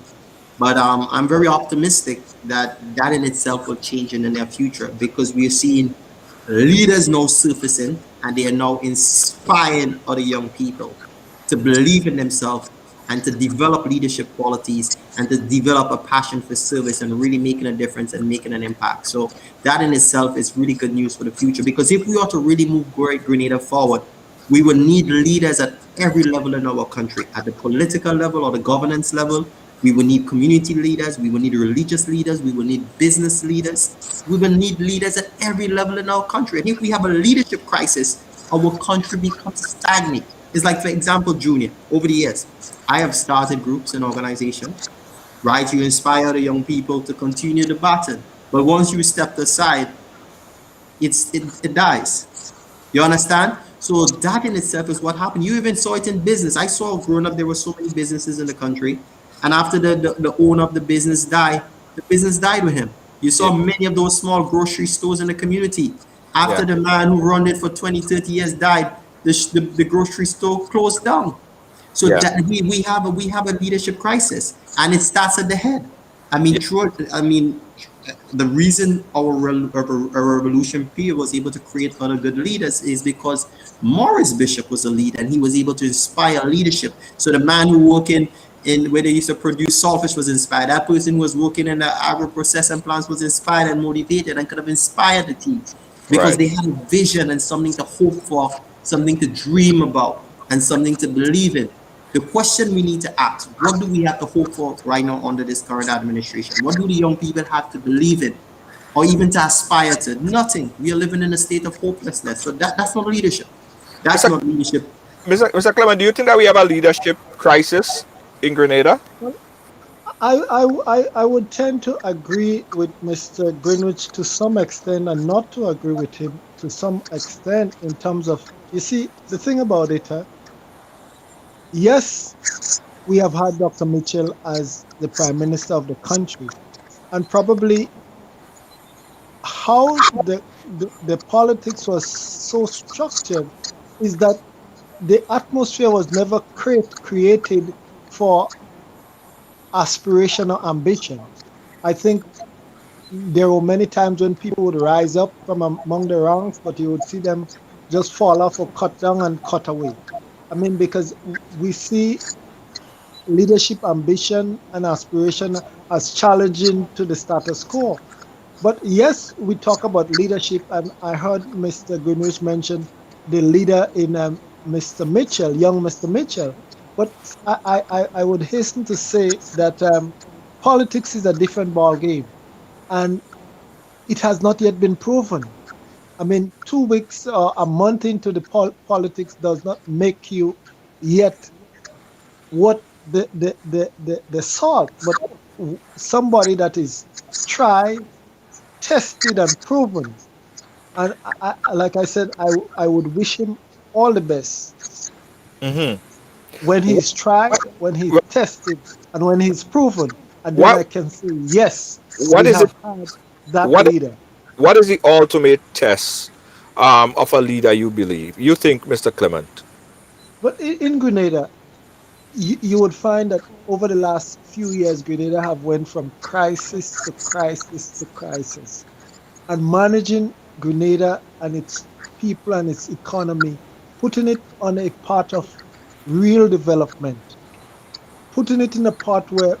But I'm very optimistic that that in itself will change in the near future because we are seeing leaders now surfacing and they are now inspiring other young people to believe in themselves and to develop leadership qualities and to develop a passion for service and really making a difference and making an impact. So that in itself is really good news for the future because if we are to really move Great Grenada forward, we will need leaders at every level in our country, at the political level or the governance level. We will need community leaders. We will need religious leaders. We will need business leaders. We will need leaders at every level in our country. And if we have a leadership crisis, our country becomes stagnant. It's like, for example, Junior, over the years, I have started groups and organizations, right? You inspire the young people to continue the baton. But once you step aside, it dies. You understand? So that in itself is what happened. You even saw it in business. I saw growing up, there were so many businesses in the country. And after the owner of the business died with him. You saw many of those small grocery stores in the community. After the man who run it for 20, 30 years died, the grocery store closed down. So that we have a leadership crisis, and it starts at the head. I mean, the reason our revolution period was able to create other good leaders is because Morris Bishop was a leader, and he was able to inspire leadership. So the man who worked in where they used to produce saltfish was inspired. That person who was working in the agro-processing plants was inspired and motivated and could have inspired the team because they had a vision and something to hope for, something to dream about, and something to believe in. The question we need to ask, what do we have to hope for right now under this current administration? What do the young people have to believe in or even to aspire to? Nothing. We are living in a state of hopelessness. So that's not leadership. That's not leadership. Mr. Clement, do you think that we have a leadership crisis in Grenada? Well, I would tend to agree with Mr. Greenwich to some extent and not to agree with him to some extent in terms of, you see, the thing about it, yes, we have had Dr. Mitchell as the Prime Minister of the country, and probably how the politics was so structured is that the atmosphere was never created for aspirational ambition. I think there were many times when people would rise up from among the ranks, but you would see them just fall off or cut down and cut away. I mean, because we see leadership ambition and aspiration as challenging to the status quo. But yes, we talk about leadership, and I heard Mr. Greenwich mention the leader in Mr. Mitchell, young Mr. Mitchell. But I would hasten to say that politics is a different ball game, and it has not yet been proven. I mean, 2 weeks or a month into the politics does not make you yet what the salt, but somebody that is tried, tested, and proven. And like I said, I would wish him all the best Mm-hmm. when he's tried, when he's tested, and when he's proven. And then I What can say, yes, what we is it? have had that What leader. what is the ultimate test of a leader you believe? You think, Mr. Clement? But in Grenada, you would find that over the last few years, Grenada have went from crisis to crisis to crisis. And managing Grenada and its people and its economy, putting it on a path of real development, putting it in a part where,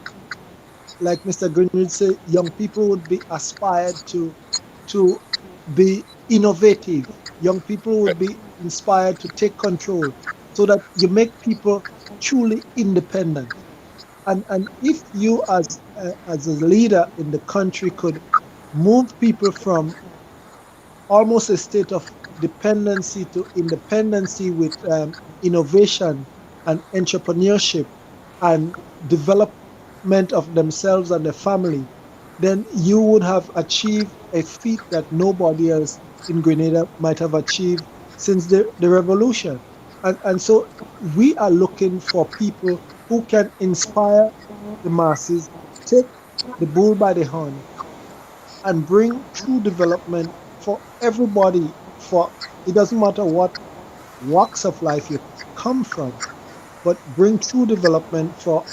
like Mr. Greenwood said, young people would be aspired to be innovative. Young people would be inspired to take control so that you make people truly independent. And if you as a leader in the country could move people from almost a state of dependency to independency with innovation and entrepreneurship and development of themselves and their family, then you would have achieved a feat that nobody else in Grenada might have achieved since the revolution. And so we are looking for people who can inspire the masses, take the bull by the horn, and bring true development for everybody. For it doesn't matter what walks of life you come from, but bring true development for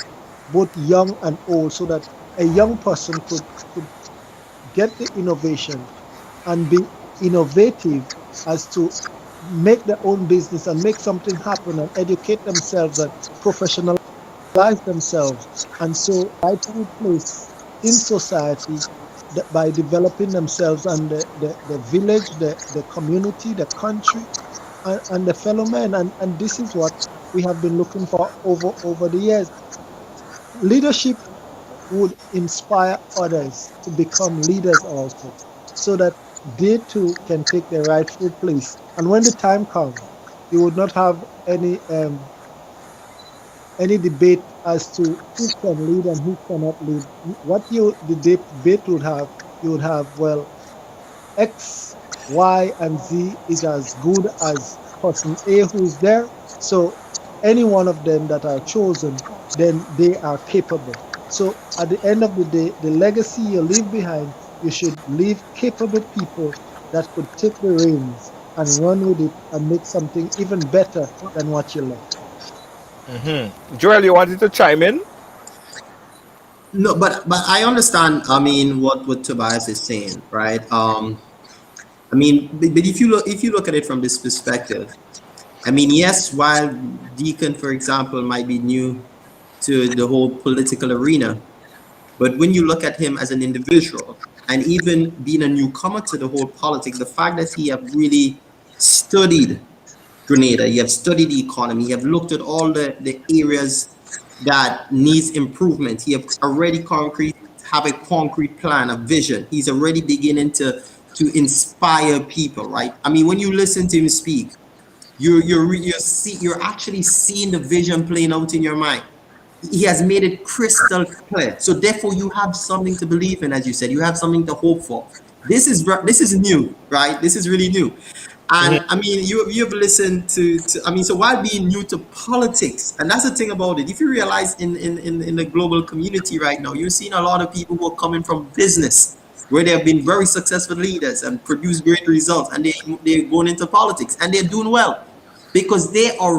both young and old, so that a young person could get the innovation and be innovative as to make their own business and make something happen and educate themselves and professionalize themselves, and so rightful place in society by developing themselves and the village, the community, the country, and the fellow men. And this is what we have been looking for over the years. Leadership would inspire others to become leaders also, so that they too can take their rightful place. And when the time comes, you would not have any debate as to who can lead and who cannot lead. What the debate would have, you would have, well, X, Y, and Z is as good as person A who's there. So any one of them that are chosen, then they are capable. So at the end of the day, the legacy you leave behind, you should leave capable people that could take the reins and run with it and make something even better than what you left. Joel, you wanted to chime in? No, but I understand. I mean, what Tobias is saying, right? I mean, but if you look at it from this perspective, I mean, yes, while Deacon, for example, might be new to the whole political arena, but when you look at him as an individual, and even being a newcomer to the whole politics, the fact that he have really studied Grenada, you have studied the economy, you have looked at all the areas that needs improvement. He have already have a concrete plan, a vision. He's already beginning to inspire people, right? I mean, when you listen to him speak, you're actually seeing the vision playing out in your mind. he has made it crystal clear. So therefore, you have something to believe in, as you said. You have something to hope for. This is new, right? This is really new. Mhm. And I mean, you've listened to I mean, so while being new to politics, and that's the thing about it. If you realize in the global community right now, you're seeing a lot of people who are coming from business, where they have been very successful leaders and produced great results, and they're going into politics and they're doing well because they are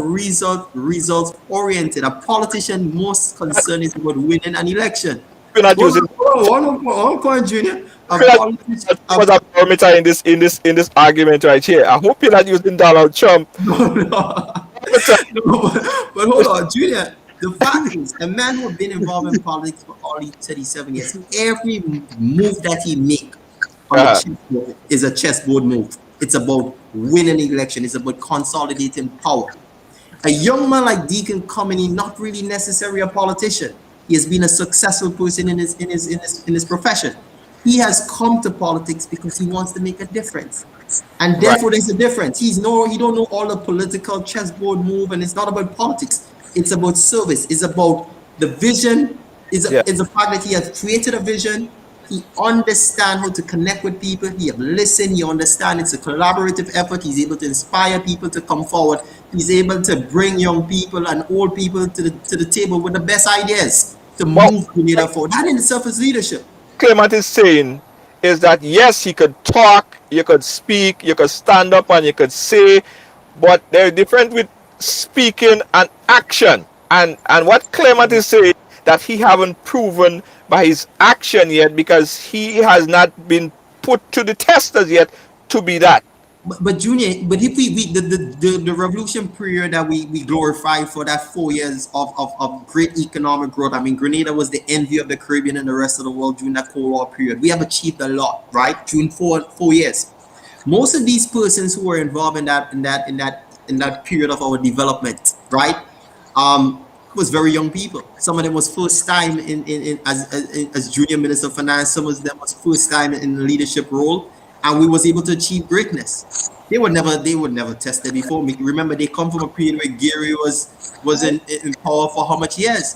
results oriented. A politician most concerned is about winning an election. You're not Hold using on, hold on, hold on, point, Junior. A you're not politician, using as a barometer in this argument right here. I hope you're not using Donald Trump no, no. barometer. No, but hold on, Junior. The fact is, a man who has been involved in politics for only 37 years, every move that he make on the Uh-huh. chessboard is a chessboard move. It's about winning an election. It's about consolidating power. A young man like Deacon coming in, not really necessarily a politician. He has been a successful person in his profession. He has come to politics because he wants to make a difference. And Right. therefore there's a difference. He don't know all the political chessboard move, and it's not about politics. It's about service. It's about the vision. Yeah. Is the fact that he has created a vision. He understands how to connect with people. He have listened. He understands it's a collaborative effort. He's able to inspire people to come forward. He's able to bring young people and old people to the table with the best ideas to But move Grenada forward. That in itself is leadership. Clement is saying is that yes, you could talk, you could speak, you could stand up and you could say, but they're different with speaking and action. And what Clement is saying that he haven't proven by his action yet because he has not been put to the test as yet to be that. But Junior, but if we the revolution period that we glorify for that 4 years of great economic growth, I mean, Grenada was the envy of the Caribbean and the rest of the world during that Cold War period. We have achieved a lot, right? During 4 years. Most of these persons who were involved in that period of our development, right? Was very young people. Some of them was first time as junior minister of finance. Some of them was first time in leadership role, and we was able to achieve greatness. They would never test it before. Remember, they come from a period where Gary was in power for how much years,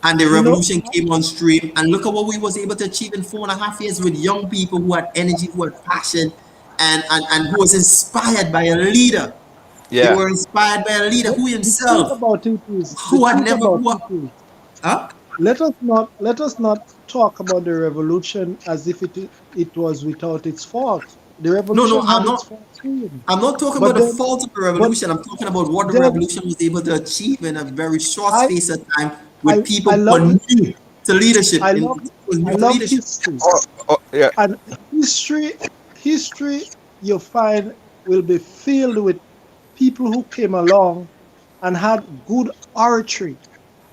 and the You know, revolution came on stream. And look at what we was able to achieve in 4.5 years with young people who had energy, who had passion, and who was inspired by a leader. They Yeah. were inspired by a leader the, who the truth himself, about it is, the who had truth never, about who, it is, huh? let us not talk about the revolution as if it was without its fault. The No, no, revolution had its fault too. I'm not talking about But the then, fault of the but revolution. I'm talking about what the then revolution was able to achieve in a very short I, space of time with I, people I who are love, new to leadership. I In love, was I new to love leadership. history. Oh, oh, yeah. And history, you find will be filled with people who came along and had good oratory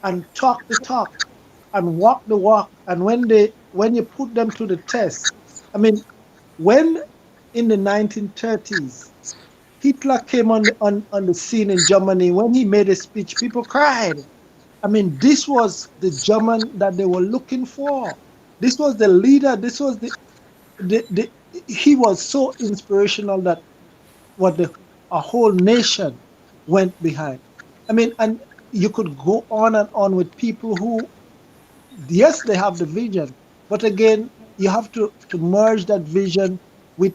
and talk the talk and walk the walk. And when you put them to the test, I mean, when in the 1930s Hitler came on the scene in Germany, when he made a speech, people cried. I mean, this was the German that they were looking for. This was the leader. This was the he was so inspirational that what a whole nation went behind. I mean, and you could go on and on with people who, yes, they have the vision, but again, you have to merge that vision with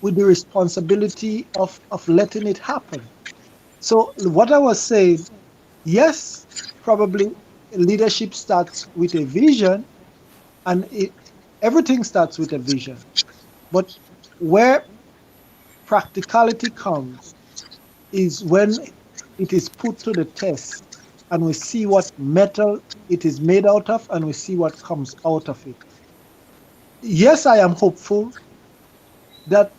the responsibility of letting it happen. So what I was saying, yes, probably leadership starts with a vision, and everything starts with a vision. But where practicality comes is when it is put to the test and we see what metal it is made out of and we see what comes out of it. Yes, I am hopeful that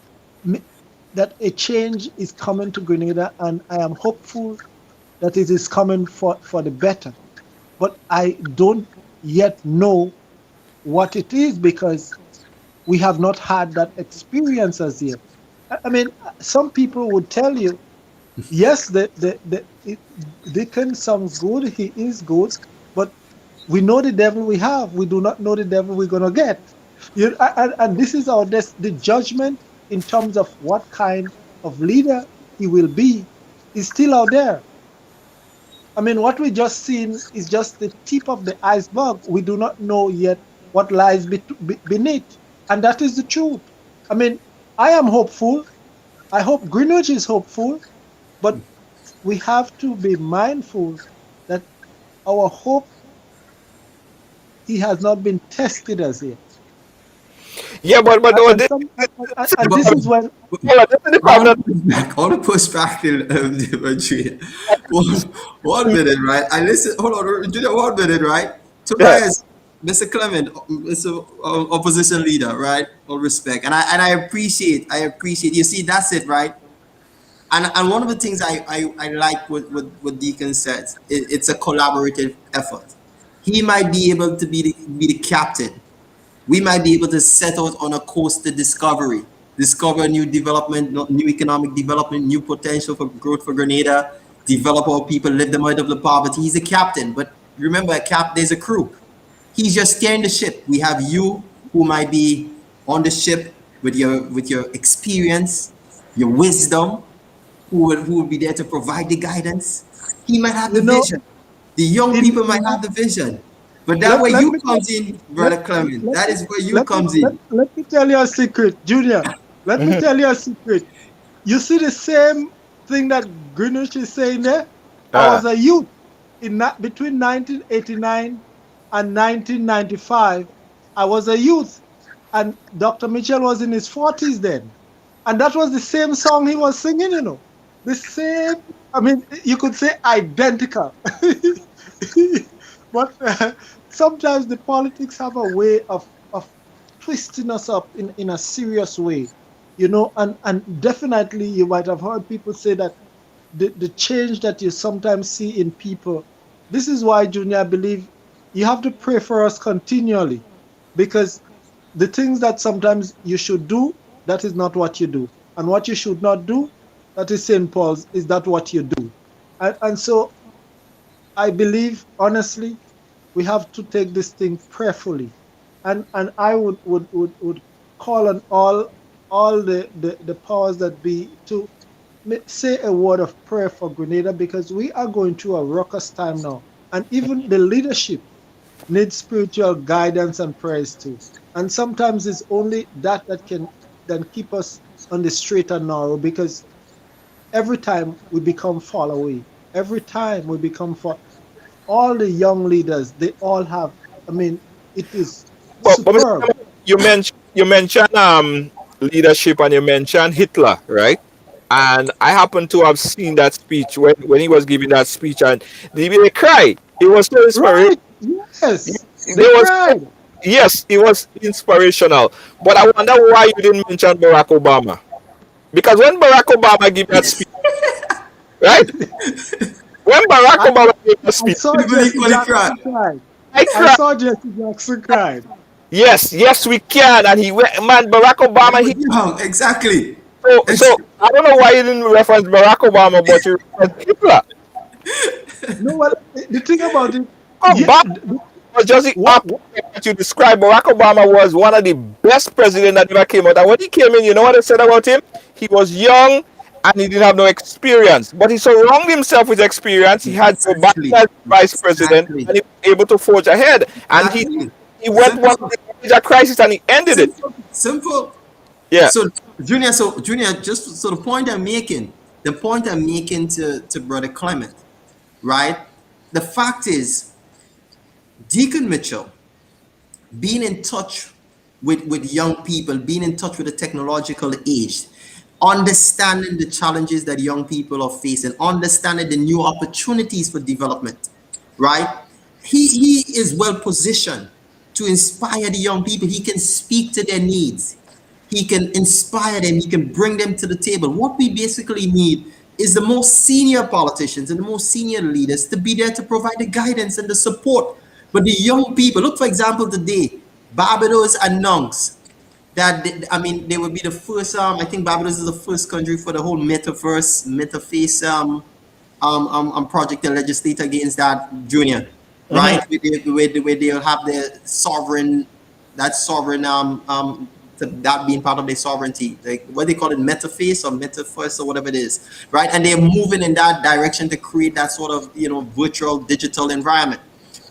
that a change is coming to Grenada, and I am hopeful that it is coming for the better. But I don't yet know what it is because we have not had that experience as yet. I mean, some people would tell you, yes, Dickens sounds good, he is good, but we know the devil we have. We do not know the devil we're going to get. And this is the judgment in terms of what kind of leader he will be is still out there. I mean, what we just seen is just the tip of the iceberg. We do not know yet what lies beneath, and that is the truth. I mean, I am hopeful. I hope Greenwich is hopeful, but we have to be mindful that our hope, he has not been tested as yet. Yeah, but And, no, and some and But, this is when this is the I problem. want to push back. I want to push back till Julia. One minute, right? I listen. Hold on, Julia. 1 minute, right? Yeah. Tobias, Mr. Clement, Mr. Opposition leader, right? All respect, and I appreciate. I appreciate. You see, that's it, right? And one of the things I like what Deacon says, it's a collaborative effort. He might be able to be the captain. We might be able to set out on a course to discovery, discover new development, new economic development, new potential for growth for Grenada, develop our people, lift them out of the poverty. He's a captain, but remember, there's a crew. He's just steering the ship. We have you who might be on the ship with your experience, your wisdom, who will be there to provide the guidance. He might have the you know vision. The young in people might have the vision. But that let, way let you me comes in, let, Brother Clement. let That me is where you let me comes in. let me tell you a secret, Junior. Let me tell you a secret. You see the same thing that Greenwich is saying there? I Uh, was a youth between 1989 and 1995. I was a youth, and Dr. Mitchell was in his 40s then. And that was the same song he was singing, you know. The same, I mean, you could say identical. But sometimes the politics have a way of twisting us up in a serious way, you know, and definitely you might have heard people say that the change that you sometimes see in people, this is why, Junior, I believe you have to pray for us continually, because the things that sometimes you should do, that is not what you do. And what you should not do, that is St. Paul's, is that what you do. And so I believe, honestly, we have to take this thing prayerfully. And I would call on all the powers that be to say a word of prayer for Grenada, because we are going through a ruckus time now. And even the leadership needs spiritual guidance and prayers too. And sometimes it's only that can then keep us on the straight and narrow, because every time we become fall away, every time we become fall, all the young leaders, they all have, I mean, it is but Mr. superb. Clement, you mentioned leadership and you mentioned Hitler, right? And I happen to have seen that speech when he was giving that speech, and they cried. It was so inspiring. Right. Yes. They There was cried. yes, it was inspirational. But I wonder why you didn't mention Barack Obama. Because when Barack Obama gave that speech, right? When Barack I, Obama gave that I speech, saw People Jesse equally cry. Jackson cried. I I cried. saw Jesse Jackson cried. Yes, yes, we can. And he went, man, Barack He Obama. was young, exactly. So I don't know why you didn't reference Barack Obama, but you referenced Hitler. No, well, the thing about it, yeah, Obama was just the what, opposite of what you described. Barack Obama was one of the best presidents that ever came out. And when he came in, you know what they said about him? He was young and he didn't have no experience. But he surrounded himself with experience. He had Joe Biden Exactly. as vice president Exactly. and he was able to forge ahead. And Exactly. he went one of Simple. the major crisis and he ended it. Simple. Simple. Yeah. So Junior, just so the point I'm making to Brother Clement, right? The fact is, Deacon Mitchell being in touch with young people, being in touch with the technological age, understanding the challenges that young people are facing, understanding the new opportunities for development, right? He is well positioned to inspire the young people. He can speak to their needs. He can inspire them. He can bring them to the table. What we basically need is the most senior politicians and the most senior leaders to be there to provide the guidance and the support. But the young people, look, for example, today, Barbados announced that they will be the first. I think Barbados is the first country for the whole metaface project to legislate against that, Junior, right? Mhm. Where they'll have the sovereign to that being part of their sovereignty, like what they call it, metaface or metaverse or whatever it is, right? And they're moving in that direction to create that sort of virtual digital environment,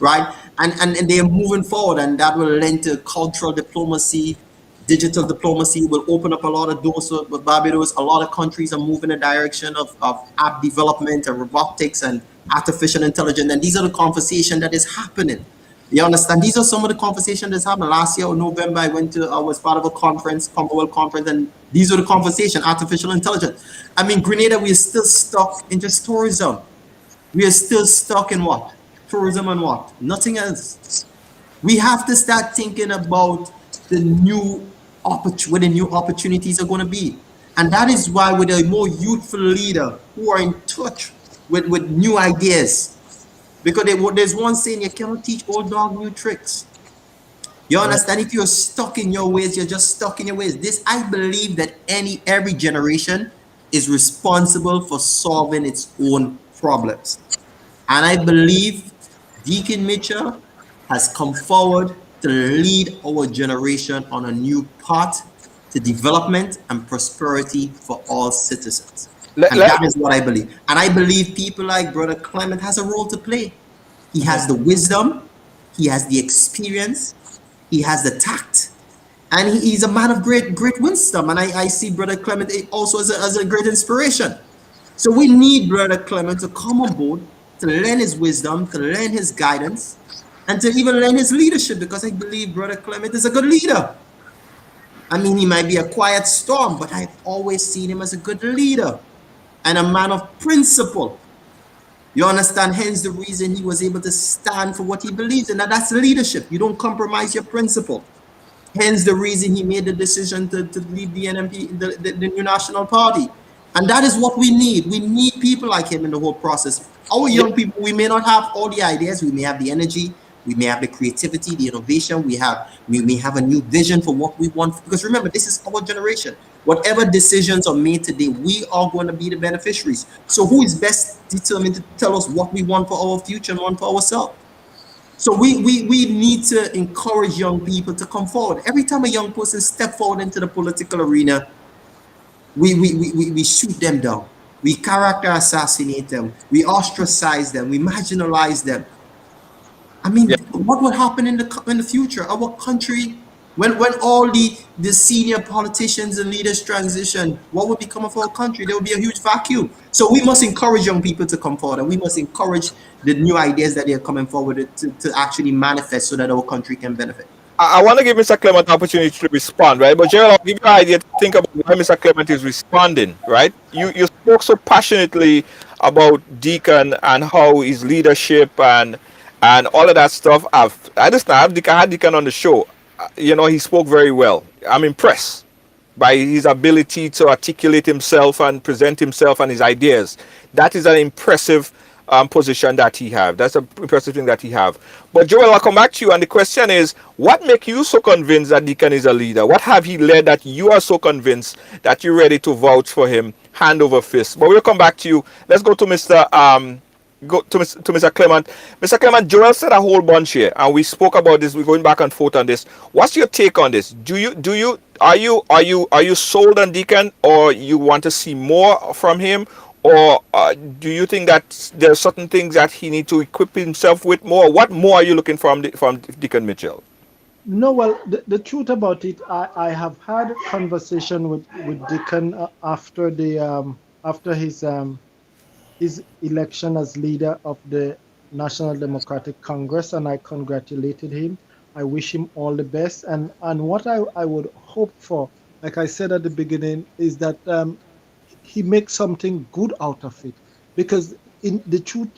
right? And they're moving forward, and that will lend to cultural diplomacy. Digital diplomacy will open up a lot of doors for Barbados. A lot of countries are moving in the direction of app development and robotics and artificial intelligence. And these are the conversation that is happening. You understand? These are some of the conversations that's happened. Last year in November, I was part of a conference, Commonwealth conference, and these are the conversation, artificial intelligence. I mean, Grenada, we are still stuck in just tourism. We are still stuck in what? Tourism and what? Nothing else. We have to start thinking about the where the new opportunities are going to be. And that is why with a more youthful leader who are in touch with new ideas, because there's one saying, you cannot teach old dog new tricks. You understand? If you're stuck in your ways, you're just stuck in your ways. I believe that every generation is responsible for solving its own problems. And I believe Deacon Mitchell has come forward to lead our generation on a new path to development and prosperity for all citizens. And that is what I believe. And I believe people like Brother Clement has a role to play. He has the wisdom, he has the experience, he has the tact, and he's a man of great wisdom. And I see Brother Clement also as a great inspiration. So we need Brother Clement to come on board, to learn his wisdom, to learn his guidance, and to even learn his leadership, because I believe Brother Clement is a good leader. I mean, he might be a quiet storm, but I've always seen him as a good leader and a man of principle. You understand? Hence the reason he was able to stand for what he believes in. And that's leadership. You don't compromise your principle. Hence the reason he made the decision to leave the NMP, the New National Party. And that is what we need. We need people like him in the whole process. Our young people, we may not have all the ideas. We may have the energy. We may have the creativity, the innovation. We may have a new vision for what we want. Because remember, this is our generation. Whatever decisions are made today, we are going to be the beneficiaries. So who is best determined to tell us what we want for our future and want for ourselves? So we need to encourage young people to come forward. Every time a young person step forward into the political arena, we shoot them down. We character assassinate them. We ostracize them. We marginalize them. I mean, what would happen in the future? Our country, when all the senior politicians and leaders transition, what would become of our country? There would be a huge vacuum. So we must encourage young people to come forward, and we must encourage the new ideas that they are coming forward to actually manifest so that our country can benefit. I want to give Mr. Clement an opportunity to respond, right? But Gerald, I'll give you an idea to think about why Mr. Clement is responding, right? You spoke so passionately about Deacon and how his leadership and all of that stuff. I had Deacon on the show. He spoke very well. I'm impressed by his ability to articulate himself and present himself and his ideas. That is an impressive position that he have. That's an impressive thing that he have. But Joel, I'll come back to you. And the question is, what make you so convinced that Deacon is a leader? What have he led that you are so convinced that you're ready to vouch for him, hand over fist? But we'll come back to you. Let's go to Mr. Mr. Clement. Mr. Clement, Joel said a whole bunch here, and we spoke about this. We're going back and forth on this. What's your take on this? Are you sold on Deacon, or you want to see more from him? Or do you think that there are certain things that he needs to equip himself with more? What more are you looking from Deacon Mitchell? No, well, the truth about it, I have had a conversation with Deacon after his election as leader of the National Democratic Congress, and I congratulated him. I wish him all the best. And what I would hope for, like I said at the beginning, is that he makes something good out of it. Because the truth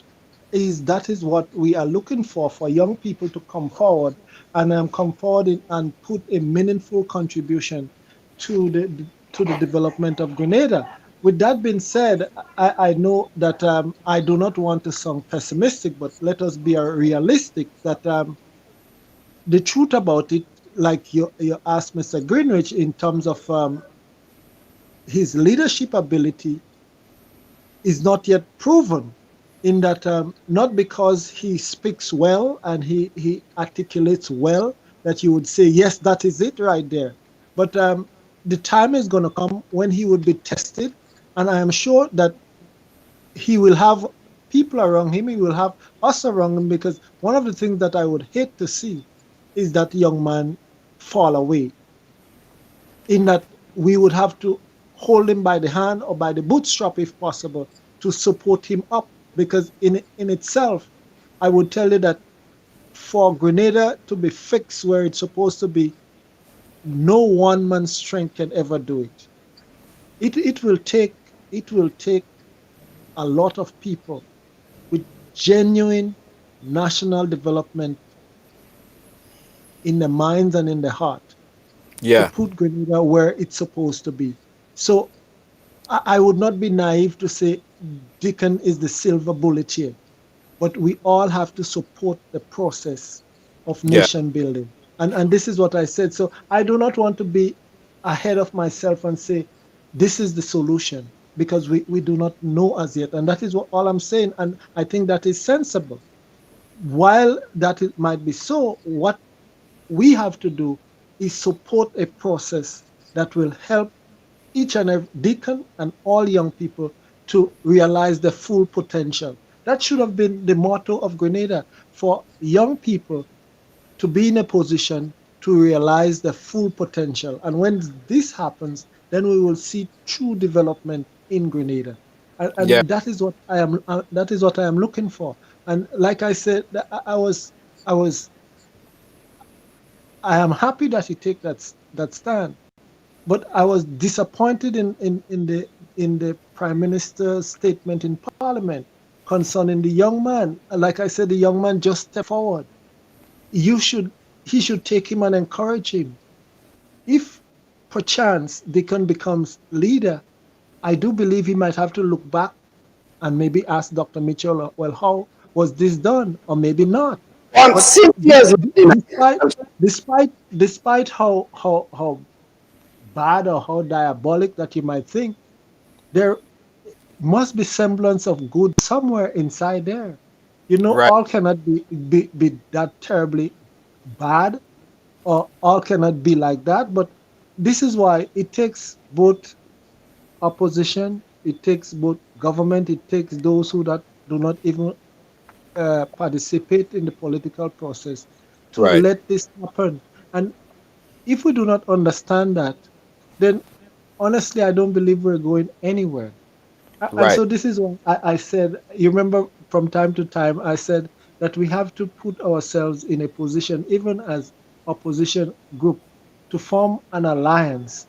is that is what we are looking for young people to come forward and come forward and put a meaningful contribution to the development of Grenada. With that being said, I know that I do not want to sound pessimistic, but let us be realistic that the truth about it, like you asked Mr. Greenwich, in terms of his leadership ability is not yet proven, in that not because he speaks well and he articulates well that you would say, yes, that is it right there. But the time is going to come when he would be tested, and I am sure that he will have people around him, he will have us around him, because one of the things that I would hate to see is that young man fall away, in that we would have to hold him by the hand or by the bootstrap if possible to support him up, because in itself, I would tell you that for Grenada to be fixed where it's supposed to be, no one man's strength can ever do it. It will take, it will take a lot of people with genuine national development in the minds and in the heart to Yeah. put Grenada where it's supposed to be. So I would not be naive to say Deacon is the silver bullet here, but we all have to support the process of Yeah. nation building. And this is what I said. So I do not want to be ahead of myself and say this is the solution, because we do not know as yet. And that is what all I'm saying. And I think that is sensible. While that it might be so, what we have to do is support a process that will help each and every deacon and all young people to realize the full potential. That should have been the motto of Grenada, for young people to be in a position to realize the full potential. And when this happens, then we will see true development in Grenada. Yeah. And that is what I am. That is what I am looking for. And like I said, I was, I am happy that he take that stand. But I was disappointed in the Prime Minister's statement in Parliament concerning the young man. Like I said, the young man just stepped forward. You should He should take him and encourage him. If perchance Deacon becomes leader, I do believe he might have to look back and maybe ask Dr. Mitchell, well, how was this done? Or maybe not. On But serious, despite despite how bad or how diabolic that you might think, there must be semblance of good somewhere inside there. You know, Right. all cannot be that terribly bad, or all cannot be like that. But this is why it takes both opposition, it takes both government, it takes those who that do not even participate in the political process to Right. let this happen. And if we do not understand that, then honestly, I don't believe we're going anywhere. And Right. so this is what I said. You remember from time to time, I said that we have to put ourselves in a position, even as opposition group, to form an alliance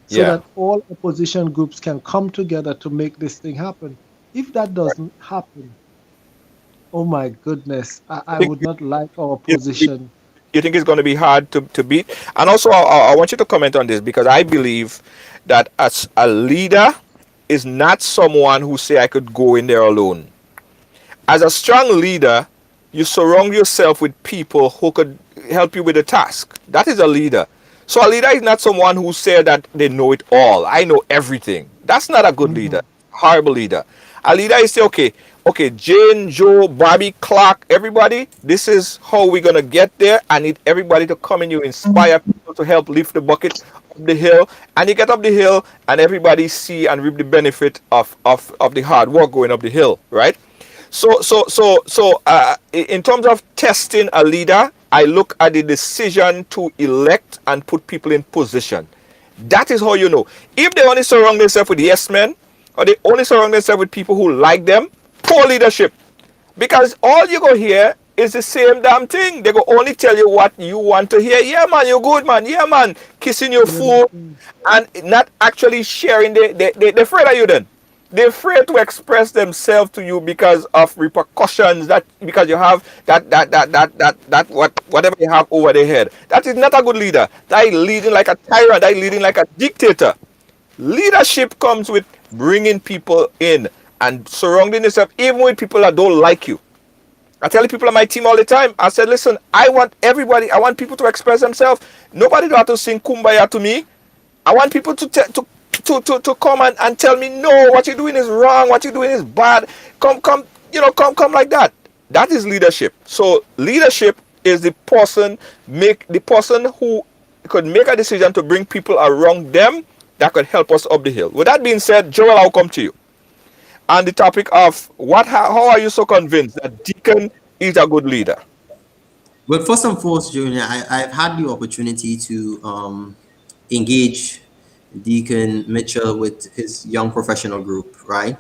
so Yeah. that all opposition groups can come together to make this thing happen. If that doesn't happen, oh my goodness, I I think would not like our it's gonna be- position. you think it's going to be hard to beat? And also, I want you to comment on this, because I believe that as a leader is not someone who say I could go in there alone. As a strong leader, you surround yourself with people who could help you with the task. That is a leader. So a leader is not someone who said that they know it all. I know everything. That's not a good leader. Mhm. Horrible leader. A leader is say, okay, okay, Jane, Joe, Bobby, Clark, everybody, this is how we're gonna get there. I need everybody to come and you inspire people to help lift the bucket up the hill. And you get up the hill and everybody see and reap the benefit of the hard work going up the hill, right? In terms of testing a leader, I look at the decision to elect and put people in position. That is how you know. If they only surround themselves with yes men, or they only surround themselves with people who like them, poor leadership. Because all you go hear is the same damn thing. They go only tell you what you want to hear. Yeah, man, you're good, man. Yeah, man. Kissing your You foot understand? and not actually sharing. They're afraid of you then. They're afraid to express themselves to you because of repercussions that because you have whatever you have over their head. That is not a good leader. That is leading like a tyrant. That is leading like a dictator. Leadership comes with bringing people in and surrounding yourself even with people that don't like you. I tell the people on my team all the time, I said, listen, I want everybody, I want people to express themselves. Nobody do have to sing kumbaya to me. I want people to come and tell me, no, what you're doing is wrong, what you're doing is bad. Come, come like that. That is leadership. So leadership is the person who could make a decision to bring people around them that could help us up the hill. With that being said, Joel, I'll come to you on the topic of how are you so convinced that Deacon is a good leader? Well, first and foremost, Junior, I've had the opportunity to engage Deacon Mitchell with his young professional group, right?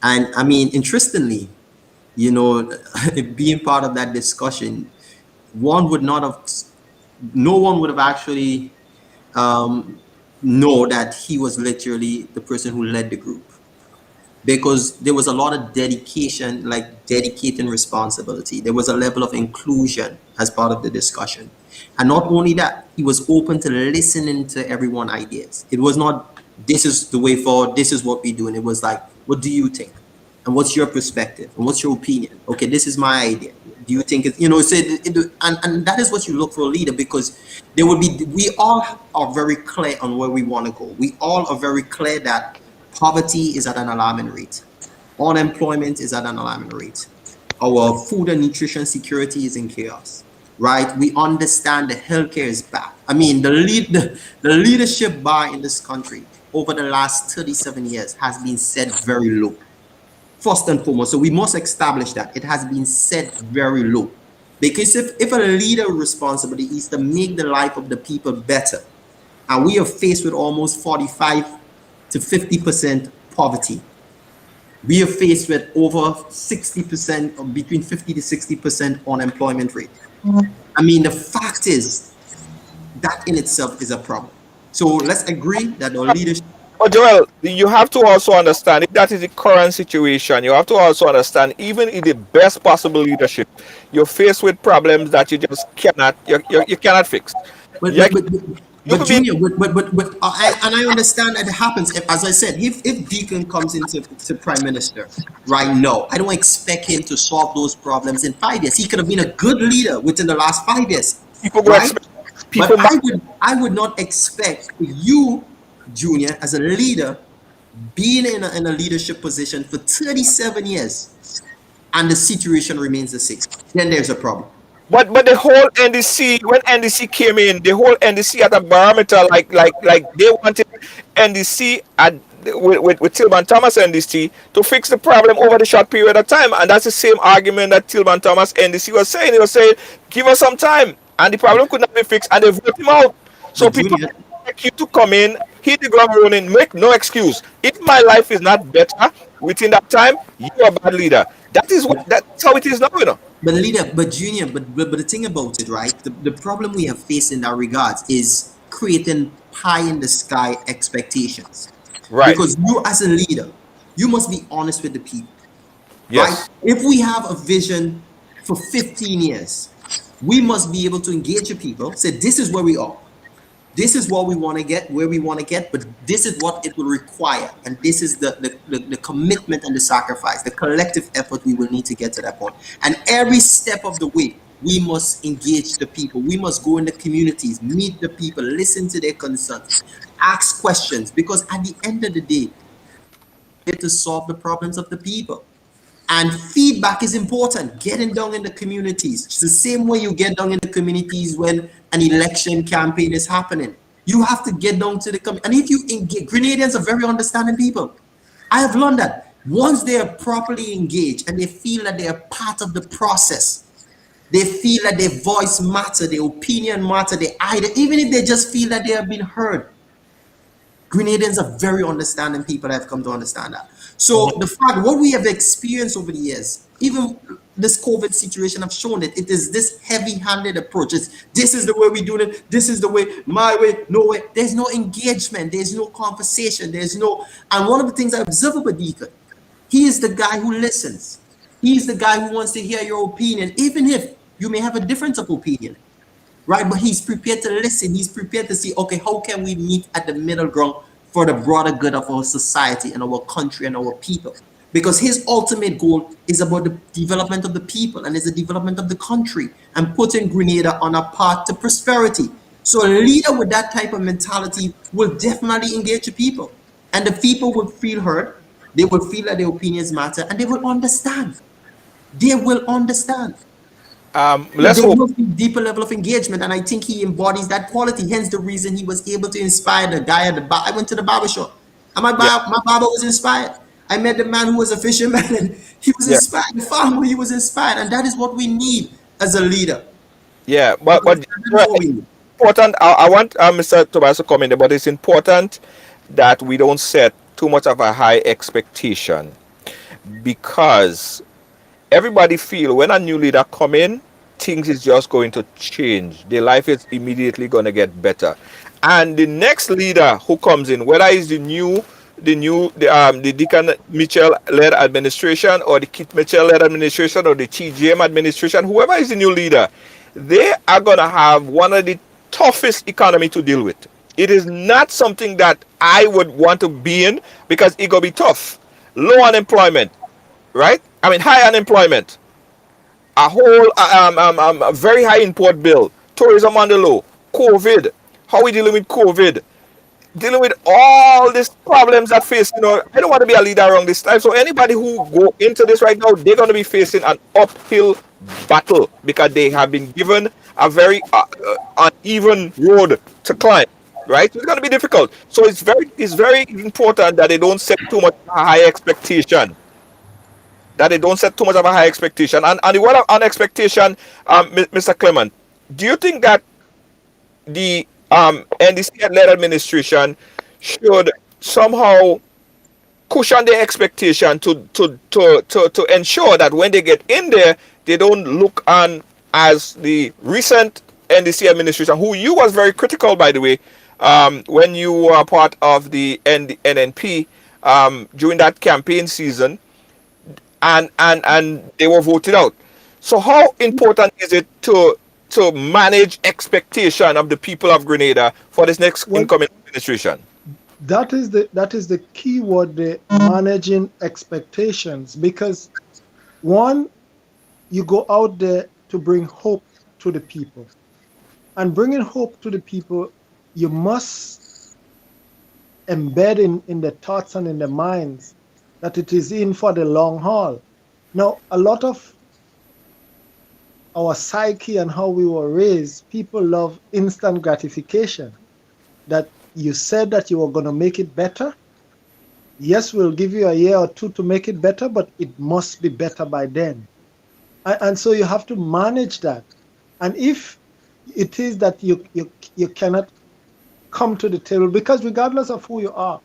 And I mean, interestingly, you know, being part of that discussion, one would not have, no one would have actually know that he was literally the person who led the group, because there was a lot of dedication, like dedicating responsibility. There was a level of inclusion as part of the discussion. And not only that, he was open to listening to everyone's ideas. It was not, this is the way forward, this is what we do. And it was like, what do you think? And what's your perspective? And what's your opinion? Okay, this is my idea. Do you think it, you know, and that is what you look for a leader, because there will be, we all are very clear on where we want to go. We all are very clear that poverty is at an alarming rate. Unemployment is at an alarming rate. Our food and nutrition security is in chaos, right? We understand the healthcare is back. I mean, the leadership bar in this country over the last 37 years has been set very low. First and foremost, so we must establish that it has been set very low. Because if a leader responsibility is to make the life of the people better, and we are faced with almost 45 to 50% poverty. We are faced with over 60%, or between 50 to 60% unemployment rate. I mean, the fact is that in itself is a problem. So let's agree that our leadership. But Joel, you have to also understand if that is the current situation, you have to also understand even in the best possible leadership, you're faced with problems that you just cannot you cannot fix. But You, but but, but, you but could be Junior, and I understand that it happens. As I said, if Deacon comes into to Prime Minister right now, I don't expect him to solve those problems in 5 years. He could have been a good leader within the last 5 years, people go right? expect But people might, I would not expect you, Junior, as a leader, being in a leadership position for 37 years, and the situation remains the same. Then there's a problem. but the whole NDC when NDC came in, the whole NDC at a barometer like they wanted NDC at with Tillman Thomas NDC to fix the problem over the short period of time, and that's the same argument that Tillman Thomas NDC was saying. He was saying, give us some time, and the problem could not be fixed, and they vote him out. So But people Junior, expect you to come in, hit the ground running, make no excuse. If my life is not better within that time, you're a bad leader. That's how it is now, you know. but leader, but Junior, but the thing about it, right? The problem we have faced in that regards is creating pie in the sky expectations. Right. Because you as a leader, you must be honest with the people, right? Yes. If we have a vision for 15 years, we must be able to engage the people, say this is where we are. This is what we want to get, where we want to get, but this is what it will require. And this is the commitment and the sacrifice, the collective effort we will need to get to that point. And every step of the way, we must engage the people. We must go in the communities, meet the people, listen to their concerns, ask questions, because at the end of the day, we're here to solve the problems of the people. And feedback is important. Getting down in the communities. It's the same way you get down in the communities when an election campaign is happening. You have to get down to the community. And if you engage, Grenadians are very understanding people. I have learned that once they are properly engaged and they feel that they are part of the process, they feel that their voice matter, their opinion matter, even if they just feel that they have been heard. Grenadians are very understanding people. I've come to understand that. So the fact, what we have experienced over the years, even this COVID situation have shown it is this heavy-handed approach. This is the way we do it. This is the way, my way, no way. There's no engagement. There's no conversation. And one of the things I observe about Deacon, he is the guy who listens. He's the guy who wants to hear your opinion, even if you may have a difference of opinion. Right, but he's prepared to listen. He's prepared to see, okay, how can we meet at the middle ground for the broader good of our society and our country and our people? Because his ultimate goal is about the development of the people and is the development of the country and putting Grenada on a path to prosperity. So a leader with that type of mentality will definitely engage the people, and the people will feel heard. They will feel that their opinions matter, and they will understand. They will understand. Let's There hope. must be deeper level of engagement, and I think he embodies that quality. Hence, the reason he was able to inspire the guy at the bar. I went to the barber shop, and Yeah, my barber was inspired. I met the man who was a fisherman, and he was yeah, inspired. The farmer, he was inspired, and that is what we need as a leader. yeah. But That is right, what we it's need. important. I want Mr. Tobias to come in there, but it's important that we don't set too much of a high expectation because everybody feel when a new leader come in, things is just going to change. Their life is immediately going to get better, and the next leader who comes in, whether it's the Deacon Mitchell led administration or the Kit Mitchell led administration or the TGM administration, whoever is the new leader, they are going to have one of the toughest economy to deal with. It is not something that I would want to be in because it gonna be tough. Low unemployment, right? I mean, high unemployment, a whole a very high import bill, tourism on the low, COVID. How we dealing with COVID? Dealing with all these problems that face. I don't want to be a leader around this time. So anybody who go into this right now, they're going to be facing an uphill battle because they have been given a very uneven road to climb. Right? So it's going to be difficult. So it's very important that they don't set too much of a high expectation and the word on expectation, Mr. Clement, do you think that the NDC-led administration should somehow cushion their expectation to ensure that when they get in there, they don't look on as the recent NDC administration, who you was very critical, by the way, when you were part of the NNP during that campaign season, and they were voted out. So how important is it to manage expectation of the people of Grenada for this next Well, incoming administration? that is the key word, the managing expectations, because one, you go out there to bring hope to the people, and bringing hope to the people, you must embed in the thoughts and in the minds that it is in for the long haul. Now, a lot of our psyche and how we were raised, people love instant gratification. That you said that you were going to make it better. Yes, we'll give you a year or two to make it better, but it must be better by then. And so you have to manage that. And if it is that you cannot come to the table, because regardless of who you are,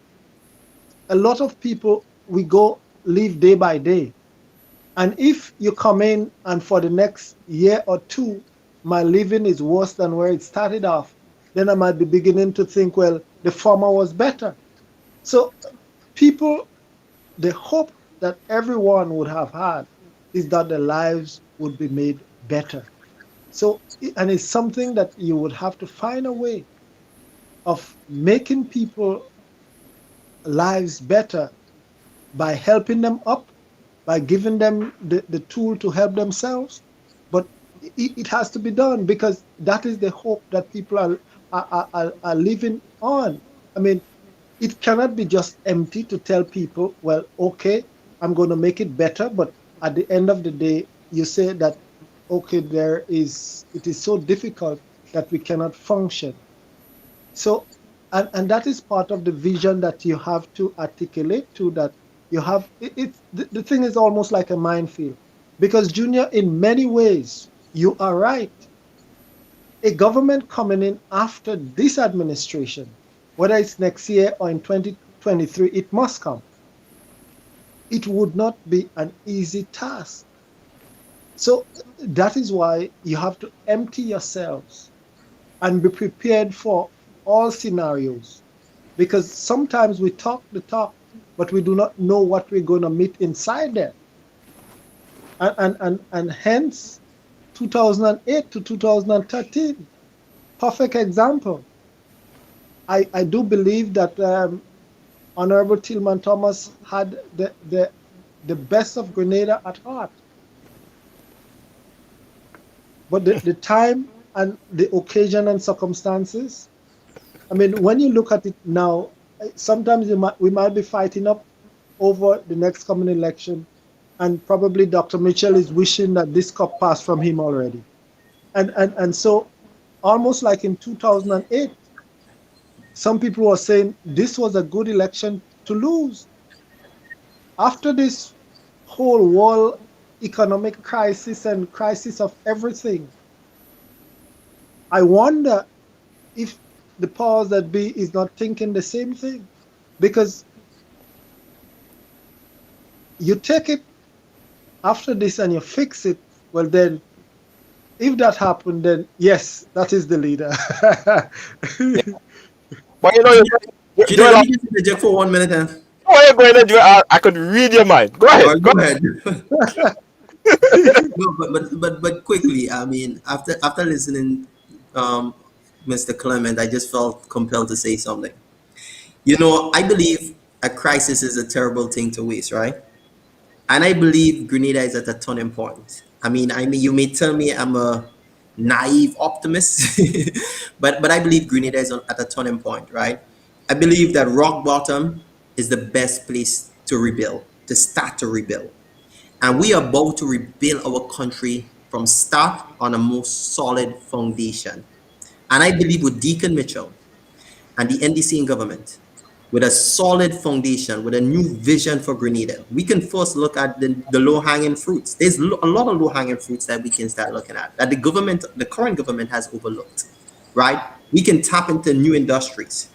a lot of people, we go live day by day. And if you come in and for the next year or two, my living is worse than where it started off, then I might be beginning to think, well, the former was better. So people, the hope that everyone would have had is that their lives would be made better. So, and it's something that you would have to find a way of making people lives better by helping them up, by giving them the tool to help themselves. But it has to be done because that is the hope that people are living on. I mean, it cannot be just empty to tell people, well, okay, I'm going to make it better. But at the end of the day, you say that, okay, it is so difficult that we cannot function. So, and that is part of the vision that you have to articulate to that you have. The thing is almost like a minefield because, Junior, in many ways, you are right. A government coming in after this administration, whether it's next year or in 2023, it must come. It would not be an easy task. So that is why you have to empty yourselves and be prepared for all scenarios. Because sometimes we talk the talk, but we do not know what we're going to meet inside there. And hence, 2008 to 2013, perfect example. I do believe that Honorable Tillman Thomas had the best of Grenada at heart. But the time and the occasion and circumstances, I mean, when you look at it now, sometimes we might be fighting up over the next coming election and probably Dr. Mitchell is wishing that this cup passed from him already. And so almost like in 2008, some people were saying this was a good election to lose. After this whole world economic crisis and crisis of everything, I wonder if the powers that be is not thinking the same thing. Because you take it after this and you fix it, well then, if that happened, then yes, that is the leader. But you know, Junior, let Joel, me just interject for 1 minute. go ahead, go ahead, Joel. I could read your mind. Go All ahead, right, go go ahead. ahead. No, but quickly, I mean, after listening, um, Mr. Clement, I just felt compelled to say something. You know, I believe a crisis is a terrible thing to waste, right? And I believe Grenada is at a turning point. I mean, you may tell me I'm a naive optimist, but I believe Grenada is at a turning point, right? I believe that rock bottom is the best place to rebuild, to start to rebuild. And we are about to rebuild our country from start on a more solid foundation. And I believe with Deacon Mitchell and the NDC government, with a solid foundation, with a new vision for Grenada, we can first look at the low-hanging fruits. There's a lot of low-hanging fruits that we can start looking at, that the current government has overlooked, right? We can tap into new industries,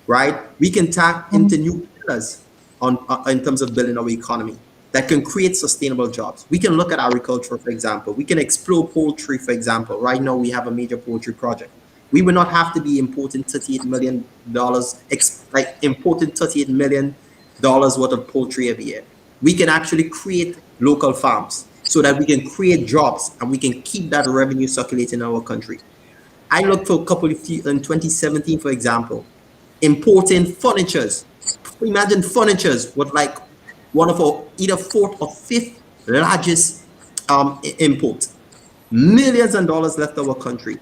right? We can tap into new pillars in terms of building our economy that can create sustainable jobs. We can look at agriculture, for example. We can explore poultry, for example. Right now, we have a major poultry project. We will not have to be importing $38 million, like importing $38 million worth of poultry every year. We can actually create local farms so that we can create jobs and we can keep that revenue circulating in our country. I looked for a couple of few in 2017, for example, importing furnitures. Imagine furnitures with like one of our either fourth or fifth largest import. Millions of dollars left our country.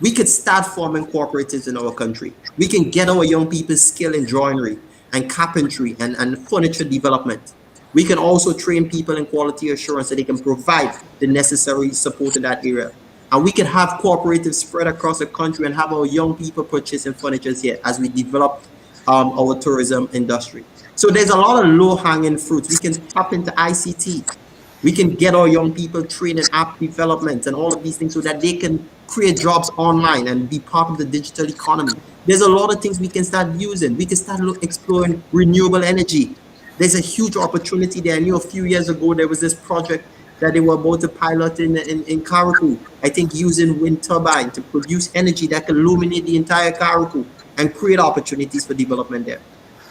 We could start forming cooperatives in our country. We can get our young people skilled in joinery and carpentry and furniture development. We can also train people in quality assurance so they can provide the necessary support in that area. And we can have cooperatives spread across the country and have our young people purchasing furniture here as we develop our tourism industry. So there's a lot of low-hanging fruits. We can tap into ICT. We can get our young people trained in app development and all of these things so that they can create jobs online and be part of the digital economy. There's a lot of things we can start using. We can start exploring renewable energy. There's a huge opportunity there. I knew a few years ago there was this project that they were about to pilot in Karaku, I think using wind turbine to produce energy that can illuminate the entire Karaku and create opportunities for development there.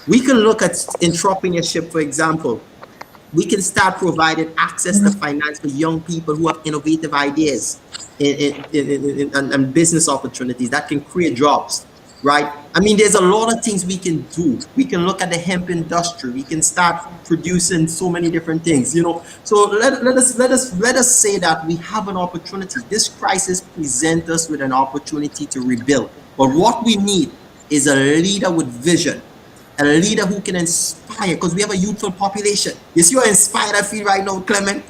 We can look at entrepreneurship, for example. We can start providing access to finance for young people who have innovative ideas and business opportunities that can create jobs, right? I mean, there's a lot of things we can do. We can look at the hemp industry. We can start producing so many different things, you know. So let us say that we have an opportunity. This crisis presents us with an opportunity to rebuild. But what we need is a leader with vision, a leader who can inspire, because we have a youthful population. You see how inspired I feel right now, Clement?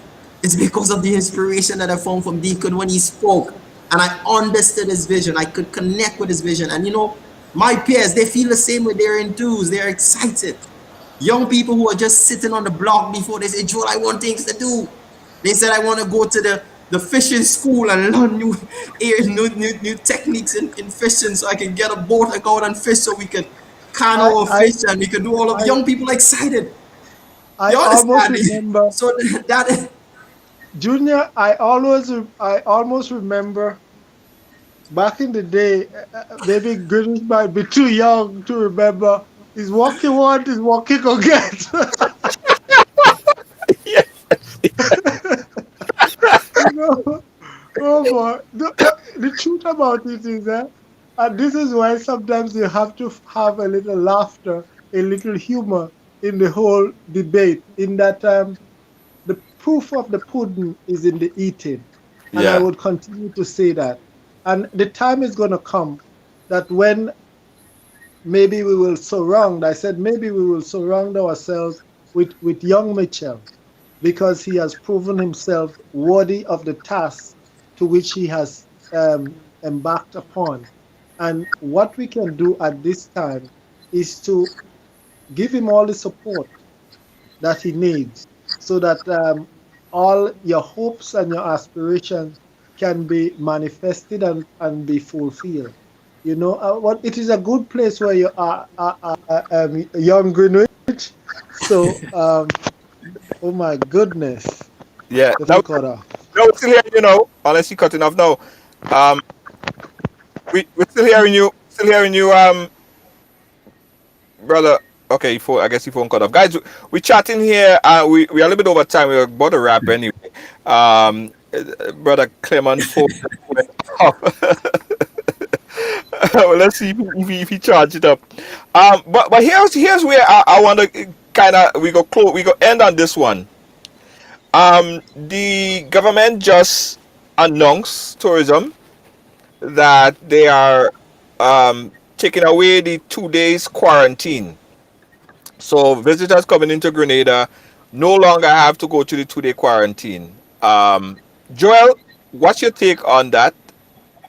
It's because of the inspiration that I found from Deacon when he spoke. And I understood his vision. I could connect with his vision. And you know, my peers, they feel the same way. They're enthused. They're excited. Young people who are just sitting on the block before, they say, Joel, I want things to do. They said, I want to go to the fishing school and learn new techniques in fishing so I can get a boat and go out and fish so we can I canoe or I fish and we can do all of I young people excited. I You almost understand? remember, So that Junior. I almost remember back in the day. Maybe Greenwich might be too young to remember. Is walking one is walking again. You know. Oh boy. The truth about it is that, and this is why sometimes you have to have a little laughter, a little humor in the whole debate. In that the proof of the pudding is in the eating. And I Yeah, would continue to say that. And the time is going to come that when maybe I said maybe we will surround ourselves with young Mitchell. because he has proven himself worthy of the task to which he has embarked upon. And what we can do at this time is to give him all the support that he needs so that all your hopes and your aspirations can be manifested and be fulfilled. You know, what it is a good place where you are, young Greenwich. So, oh my goodness, Yeah. if Now, we cut off. no, we're still hearing you now. Unless you cutting off now. Um, we're still hearing you. Still hearing you, brother. Okay, I guess your phone cut off. Guys, we chatting here. We are a little bit over time. We're about to wrap anyway. Brother Clement phone went off. Well, let's see if he charge it up. But here's where I want to kind of we go end on this one. The government just announced tourism that they are taking away the 2 days quarantine. So visitors coming into Grenada no longer have to go to the 2 day quarantine. Joel, what's your take on that?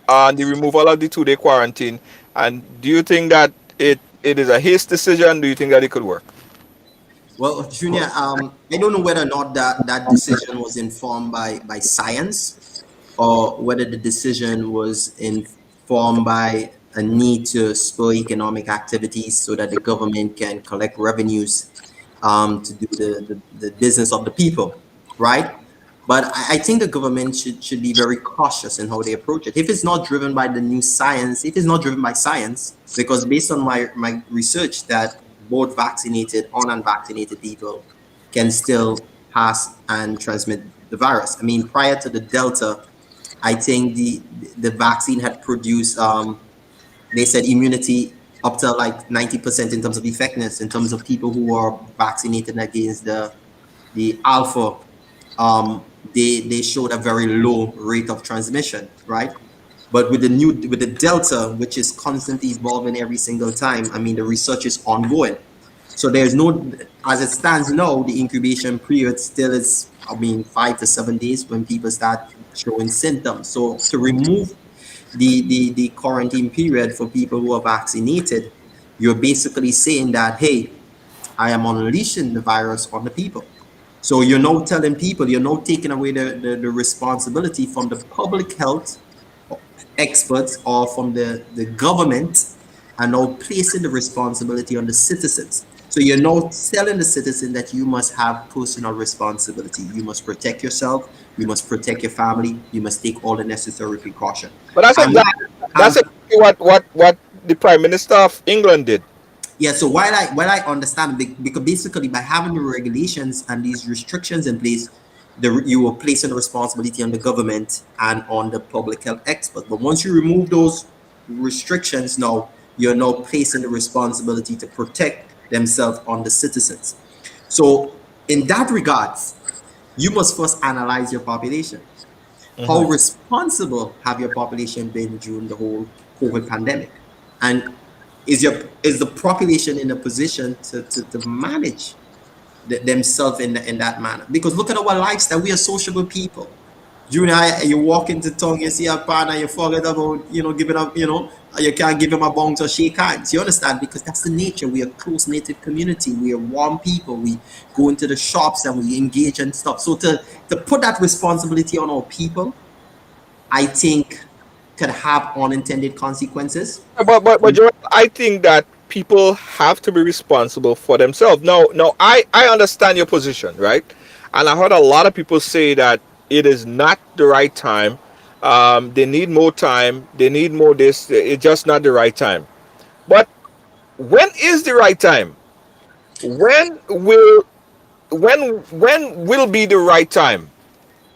On the removal of the 2 day quarantine, and do you think that it is a hasty decision? Do you think that it could work? Well, Junior, I don't know whether or not that decision was informed by science, or whether the decision was informed by a need to spur economic activities so that the government can collect revenues to do the business of the people, right? But I think the government should be very cautious in how they approach it. If it's not driven by the new science, if it's not driven by science, because based on my research that both vaccinated and unvaccinated people can still pass and transmit the virus. I mean, prior to the Delta, I think the vaccine had produced they said immunity up to like 90% in terms of effectiveness in terms of people who are vaccinated against the alpha. They showed a very low rate of transmission, right? But with the delta, which is constantly evolving every single time, I mean the research is ongoing. So there's no, as it stands now, the incubation period still is, I mean, 5 to 7 days when people start showing symptoms. So to remove the quarantine period for people who are vaccinated, you're basically saying that, hey, I am unleashing the virus on the people. So you're now telling people, you're now taking away the responsibility from the public health experts or from the government, and now placing the responsibility on the citizens. So you're now telling the citizen that you must have personal responsibility. You must protect yourself. You must protect your family. You must take all the necessary precaution. But that's And exactly as what the Prime Minister of England did. Yeah, so while I understand, because basically by having the regulations and these restrictions in place, you were placing the responsibility on the government and on the public health experts. But once you remove those restrictions, now you're now placing the responsibility to protect themselves on the citizens. So in that regards, you must first analyze your population. How responsible have your population been during the whole COVID pandemic? And is the population in a position to manage themselves in that manner? Because look at our lifestyle. We are sociable people. Junior, you walk into town, you see a partner, you forget about, giving up, you can't give him a bounce or shake hands. You understand? Because that's the nature. We are a close knitted community. We are warm people. We go into the shops and we engage and stuff. So to put that responsibility on our people, I think could have unintended consequences. But Joel, I think that people have to be responsible for themselves. Now, I understand your position, right? And I heard a lot of people say that it is not the right time. They need more time. They need more this. It's just not the right time. But when is the right time? When will when will be the right time?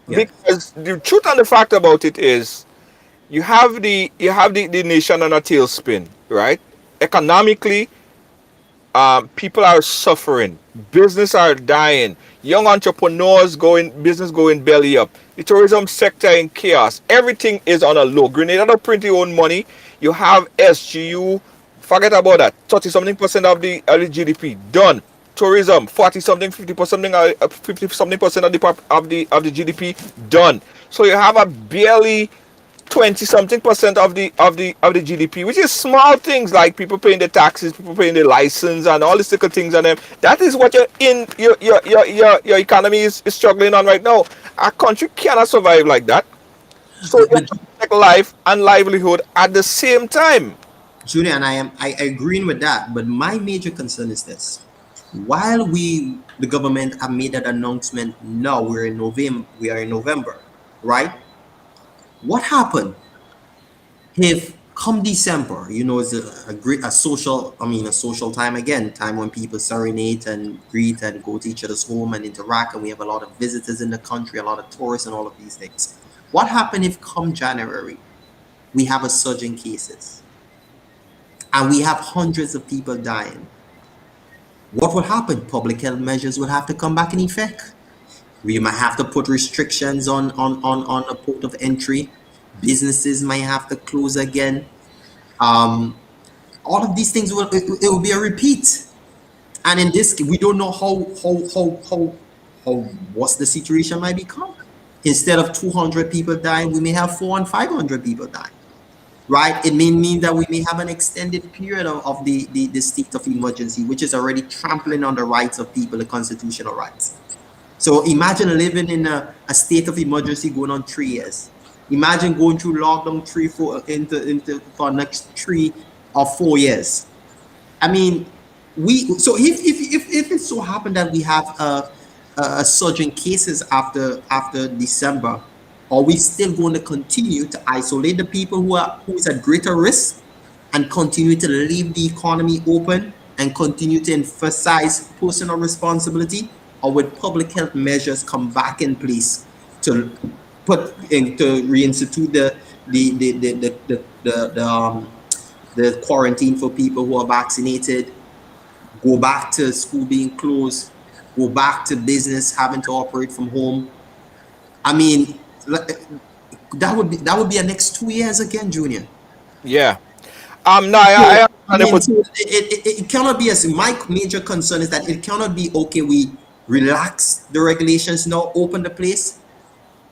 Yeah. Because the truth and the fact about it is you have the nation on a tailspin, right? Economically, people are suffering, business are dying, young entrepreneurs business going belly up, the tourism sector in chaos, everything is on a low. Grenada don't print your own money. You have SGU, forget about that, 30 something percent of the GDP done. tourism, 40 something, 50 something percent of the GDP done. So you have a barely 20 something percent of the GDP, which is small things like people paying the taxes, people paying the license, and all these little things. And them that is what your economy is struggling on right now. A country cannot survive like that. So you have But to protect life and livelihood at the same time. Julian, I agreeing with that. But my major concern is this: while the government have made that announcement, now we're in November. We are in November, right? What happened if come December? You know, it's a great a social. I mean, a social time again, time when people serenade and greet and go to each other's home and interact, and we have a lot of visitors in the country, a lot of tourists, and all of these things. What happened if come January we have a surge in cases and we have hundreds of people dying? What would happen? Public health measures would have to come back in effect. We might have to put restrictions on a port of entry. Businesses might have to close again. Um, all of these things it will be a repeat. And in this, we don't know how what's the situation might become. Instead of 200 people dying, we may have 400 and 500 people dying. Right? It may mean that we may have an extended period of the state of emergency, which is already trampling on the rights of people, the constitutional rights. So imagine living in a state of emergency going on 3 years. Imagine going through lockdown three, four into for next 3 or 4 years. I mean, so if it so happened that we have a surge in cases after December, are we still going to continue to isolate the people who is at greater risk and continue to leave the economy open and continue to emphasize personal responsibility, or would public health measures come back in place to to reinstitute the quarantine for people who are vaccinated, go back to school being closed, go back to business having to operate from home? I mean, that would be the next 2 years again, Junior. Yeah. No, So, I I understand mean, what. so it cannot be as my major concern is that it cannot be okay. We relax the regulations now, open the place,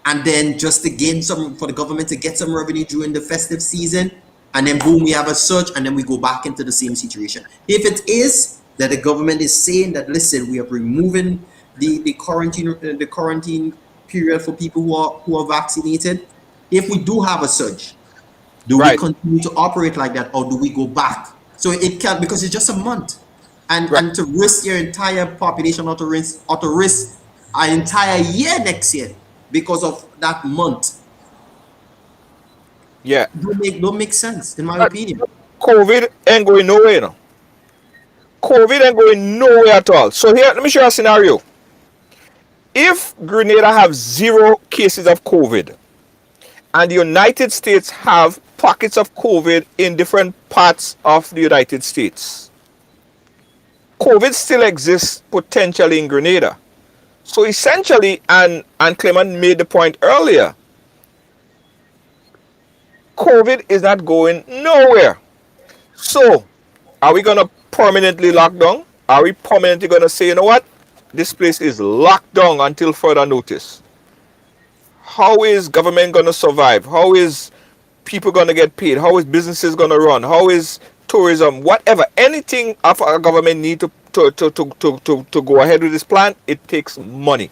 and then just to gain some for the government to get some revenue during the festive season, and then boom, we have a surge, and then we go back into the same situation. If it is that the government is saying that, listen, we are removing the quarantine period for people who are vaccinated, if we do have a surge, do we Right, continue to operate like that, or do we go back? So it can't, because it's just a month, and right. to risk your entire population, or to risk an entire year next year because of that month, Yeah. don't make sense in my But opinion. COVID ain't going nowhere, you know. COVID ain't going nowhere at all. So here, let me show you a scenario. If Grenada have zero cases of COVID and the United States have pockets of COVID in different parts of the United States, COVID still exists potentially in Grenada. So essentially, and Clement made the point earlier, COVID is not going nowhere. So are we gonna permanently lock down? Are we permanently gonna say, you know what? This place is locked down until further notice. How is government gonna survive? How is people gonna get paid? How is businesses gonna run? How is tourism? Whatever. Anything of our government need to go ahead with this plan, it takes money.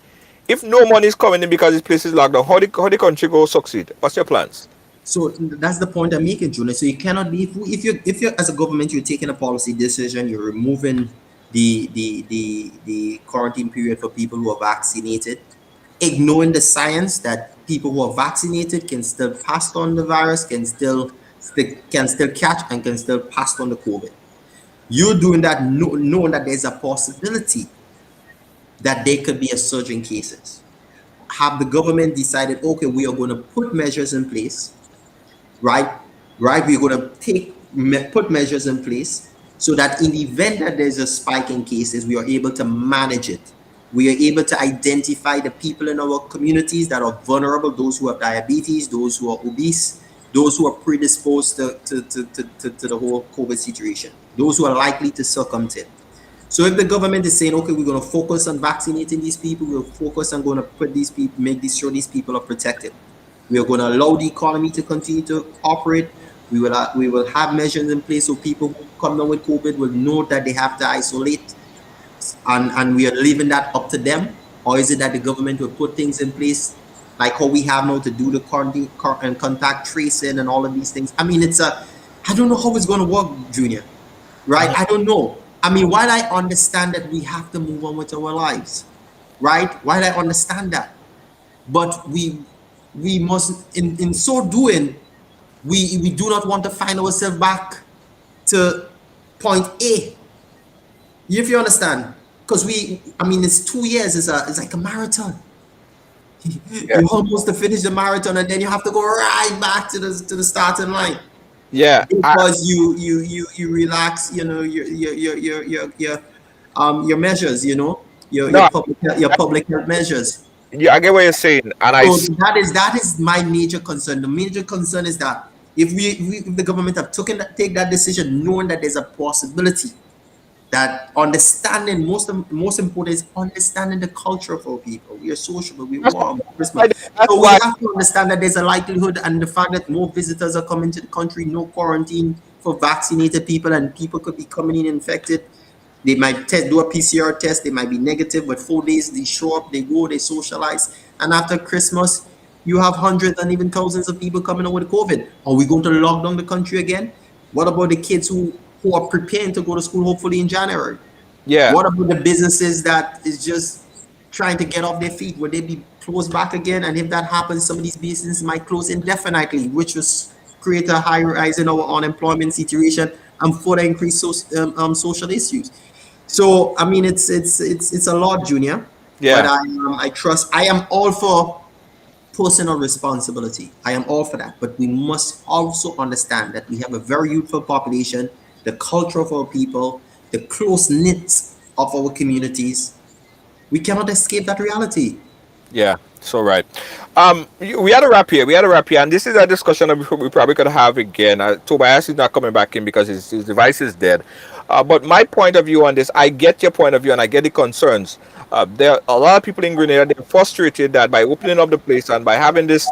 If no money is coming in because this place is locked down, how the country go succeed? What's your plans? So that's the point I'm making, Junior. So you cannot be, if you're as a government, you're taking a policy decision, you're removing the quarantine period for people who are vaccinated, ignoring the science that people who are vaccinated can still pass on the virus, can still catch and can still pass on the COVID. You're doing that, knowing that there's a possibility that there could be a surge in cases. Have the government decided, okay, we are going to put measures in place, right? Right? We're going to put measures in place so that in the event that there's a spike in cases, we are able to manage it. We are able to identify the people in our communities that are vulnerable, those who have diabetes, those who are obese, those who are predisposed to the whole COVID situation, those who are likely to succumb to it. So if the government is saying, okay, we're going to focus on vaccinating these people, we'll focus on going to put these people, make this sure these people are protected. We are going to allow the economy to continue to operate. We will have measures in place so people who come down with COVID will know that they have to isolate, and we are leaving that up to them, or is it that the government will put things in place like how we have now to do the quarantine and contact tracing and all of these things? I mean, I don't know how it's going to work, Junior. Right? I don't know. I mean, while I understand that we have to move on with our lives, right? While I understand that, but we must, in so doing, we do not want to find ourselves back to point A. If you understand, because I mean, it's 2 years. It's like a marathon. Yeah. You almost to finish the marathon, and then you have to go right back to the starting line Yeah. because you relax, your measures, No, your public health measures. yeah, I get what you're saying, and I So that is my major concern. The major concern is that if the government have take that decision, knowing that there's a possibility, that understanding, most important is understanding the culture of our people. We are sociable, we that's warm, why. Christmas. That's So we why. have to understand that there's a likelihood, and the fact that more visitors are coming to the country, no quarantine for vaccinated people, and people could be coming in infected. They might do a PCR test, they might be negative, but 4 days they show up, they go, they socialize, and after Christmas, you have hundreds and even thousands of people coming out with COVID. Are we going to lock down the country again? What about the kids who are preparing to go to school, hopefully in January? Yeah. What about the businesses that is just trying to get off their feet? Would they be closed back again? And if that happens, some of these businesses might close indefinitely, which will create a high rise in our unemployment situation and further increase social issues. So I mean, it's a lot, Junior. But Yeah. I am all for personal responsibility. I am all for that. But we must also understand that we have a very youthful population, the culture of our people, the close knit of our communities. We cannot escape that reality. Yeah, so right. We had a wrap here. We had a wrap here, and this is a discussion that we probably could have again. Tobias is not coming back in because his device is dead. But my point of view on this, I get your point of view, and I get the concerns. There are a lot of people in Grenada. They're frustrated that by opening up the place and by having this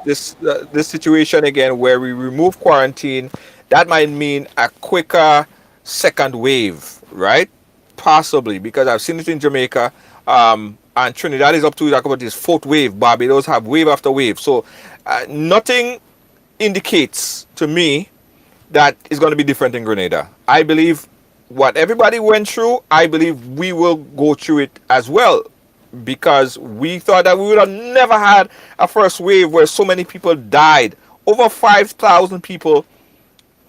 situation again where we remove quarantine, that might mean a quicker second wave, right? Possibly, because I've seen it in Jamaica, and Trinidad is up to talk about this fourth wave. Barbados have wave after wave. So nothing indicates to me that it's going to be different in Grenada. I believe what everybody went through, I believe we will go through it as well, because we thought that we would have never had a first wave where so many people died. Over 5,000 people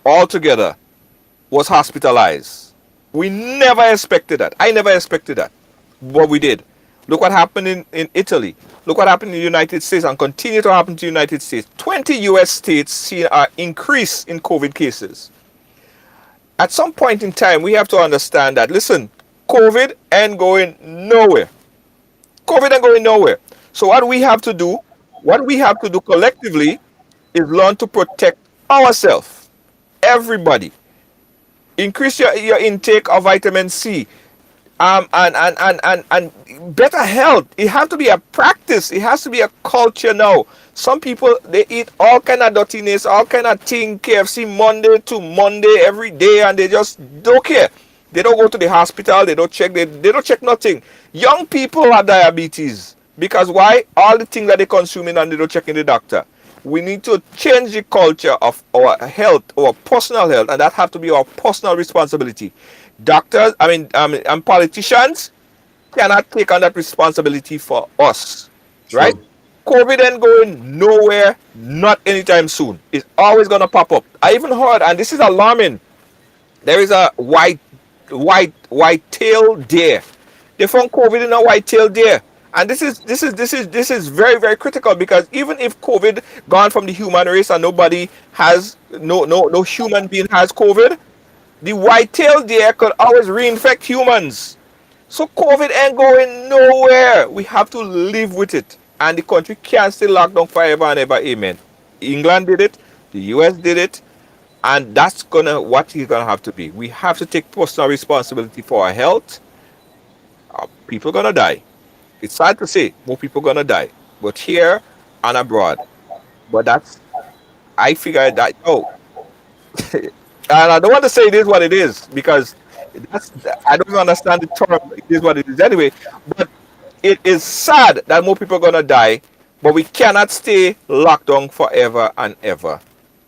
altogether was hospitalized. We never expected that. I never expected that. What we did. Look what happened in Italy. Look what happened in the United States and continue to happen to the United States. 20 US states see an increase in COVID cases. At some point in time, we have to understand that, listen, COVID ain't going nowhere. COVID ain't going nowhere. So what we have to do collectively is learn to protect ourselves. Everybody. Increase your intake of vitamin C. And better health. It has to be a practice. It has to be a culture now. Some people, they eat all kind of dirtiness, all kind of thing, KFC Monday to Monday every day, and they just don't care. They don't go to the hospital. They don't check. They don't check nothing. Young people have diabetes because why? All the things that they consuming and they don't check in the doctor. We need to change the culture of our health, our personal health, and that have to be our personal responsibility. Doctors, and politicians cannot take on that responsibility for us, right? True. COVID ain't going nowhere, not anytime soon. It's always gonna pop up. I even heard, and this is alarming. There is a white-tailed deer. They found COVID in a white-tailed deer, and this is very very critical, because even if COVID gone from the human race and nobody has no human being has COVID, the white-tailed deer could always reinfect humans. So COVID ain't going nowhere. We have to live with it. And the country can't stay locked down forever and ever. Amen. England did it. The US did it. And that's what it's gonna have to be. We have to take personal responsibility for our health. people gonna die. It's sad to say, more people gonna die, but here and abroad. But that's I figured that and I don't want to say it is what it is because that's I don't understand the term. It is what it is anyway. But it is sad that more people are gonna die, but we cannot stay locked down forever and ever.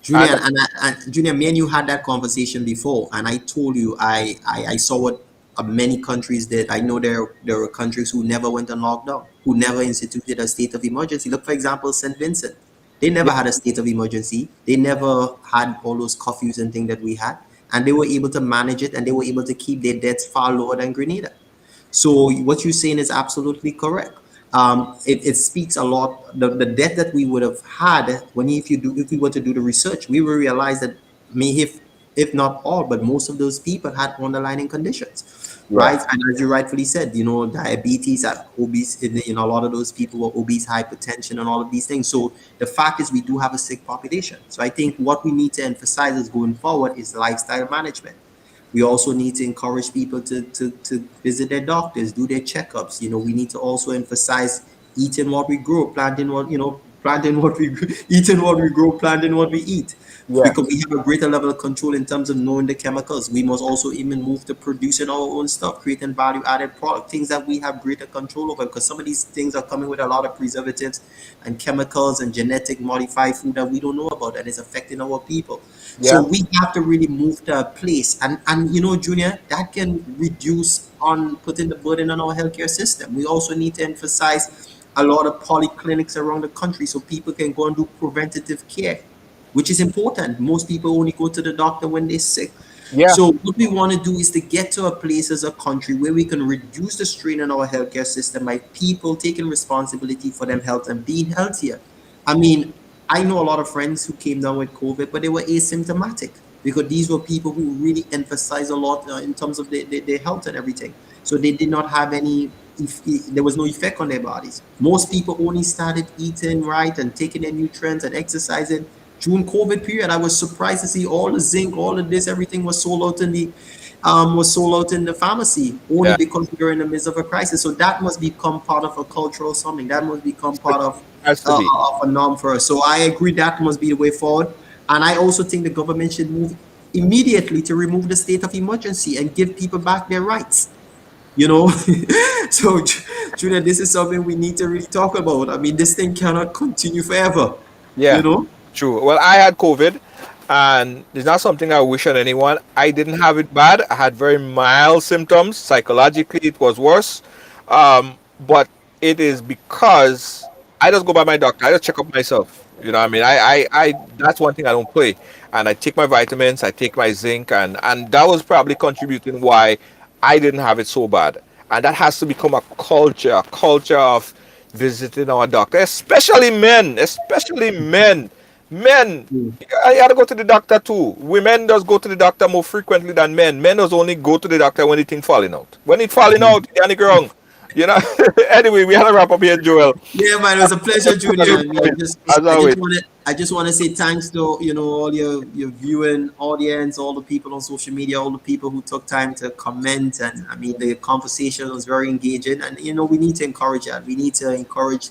Junior, And Junior, me and you had that conversation before, and I told you I saw what many countries did. I know there were countries who never went on lockdown, who never instituted a state of emergency. Look, for example, St. Vincent. They never yeah, had a state of emergency. They never had all those curfews and things that we had, and they were able to manage it, and they were able to keep their deaths far lower than Grenada. So what you're saying is absolutely correct. It speaks a lot. The debt that we would have had when if we were to do the research, we will realize that may if not all, but most of those people had underlying conditions, yeah, right? And as you rightfully said, diabetes, obese, a lot of those people were obese, hypertension, and all of these things. So the fact is, we do have a sick population. So I think what we need to emphasize is going forward is lifestyle management. We also need to encourage people to visit their doctors, do their checkups. We need to also emphasize eating what we grow, planting what, planting what we, eating what we grow, planting what we eat. yeah, Because we have a greater level of control in terms of knowing the chemicals. We must also even move to producing our own stuff, creating value added product, things that we have greater control over. Because some of these things are coming with a lot of preservatives and chemicals and genetic modified food that we don't know about that is affecting our people. So yeah, we have to really move to a place, and Junior, that can reduce on putting the burden on our healthcare system. We also need to emphasize a lot of polyclinics around the country so people can go and do preventative care, which is important. Most people only go to the doctor when they're sick. yeah, So what we want to do is to get to a place as a country where we can reduce the strain on our healthcare system by people taking responsibility for their health and being healthier. I mean, I know a lot of friends who came down with COVID, but they were asymptomatic because these were people who really emphasized a lot in terms of their health and everything. So they did not have any, there was no effect on their bodies. Most people only started eating right and taking their nutrients and exercising during COVID period. I was surprised to see all the zinc, all of this, everything was sold out in the pharmacy only yeah. because we were in the midst of a crisis. So that must become part of a cultural something. That must become part Has to be. of a norm for us. So I agree that must be the way forward. And I also think the government should move immediately to remove the state of emergency and give people back their rights. You know, so Julia, this is something we need to really talk about. I mean, this thing cannot continue forever. You Yeah, know. true. Well, I had COVID, and it's not something I wish on anyone. I didn't have it bad. I had very mild symptoms. Psychologically, it was worse. But it is because I just go by my doctor. I just check up myself. You know what I mean? That's one thing I don't play. And I take my vitamins, I take my zinc, and that was probably contributing why I didn't have it so bad. And that has to become a culture of visiting our doctor, especially men, especially men. Men, I had to go to the doctor too. Women does go to the doctor more frequently than men. Men does only go to the doctor when it thing falling out. When it falling out, you're on the ground. You know. Anyway, we had to wrap up here, Joel. Yeah, man, it was a pleasure, Junior. I mean, As always. I just want to say thanks to all your viewing audience, all the people on social media, all the people who took time to comment, and I mean the conversation was very engaging. And we need to encourage that. We need to encourage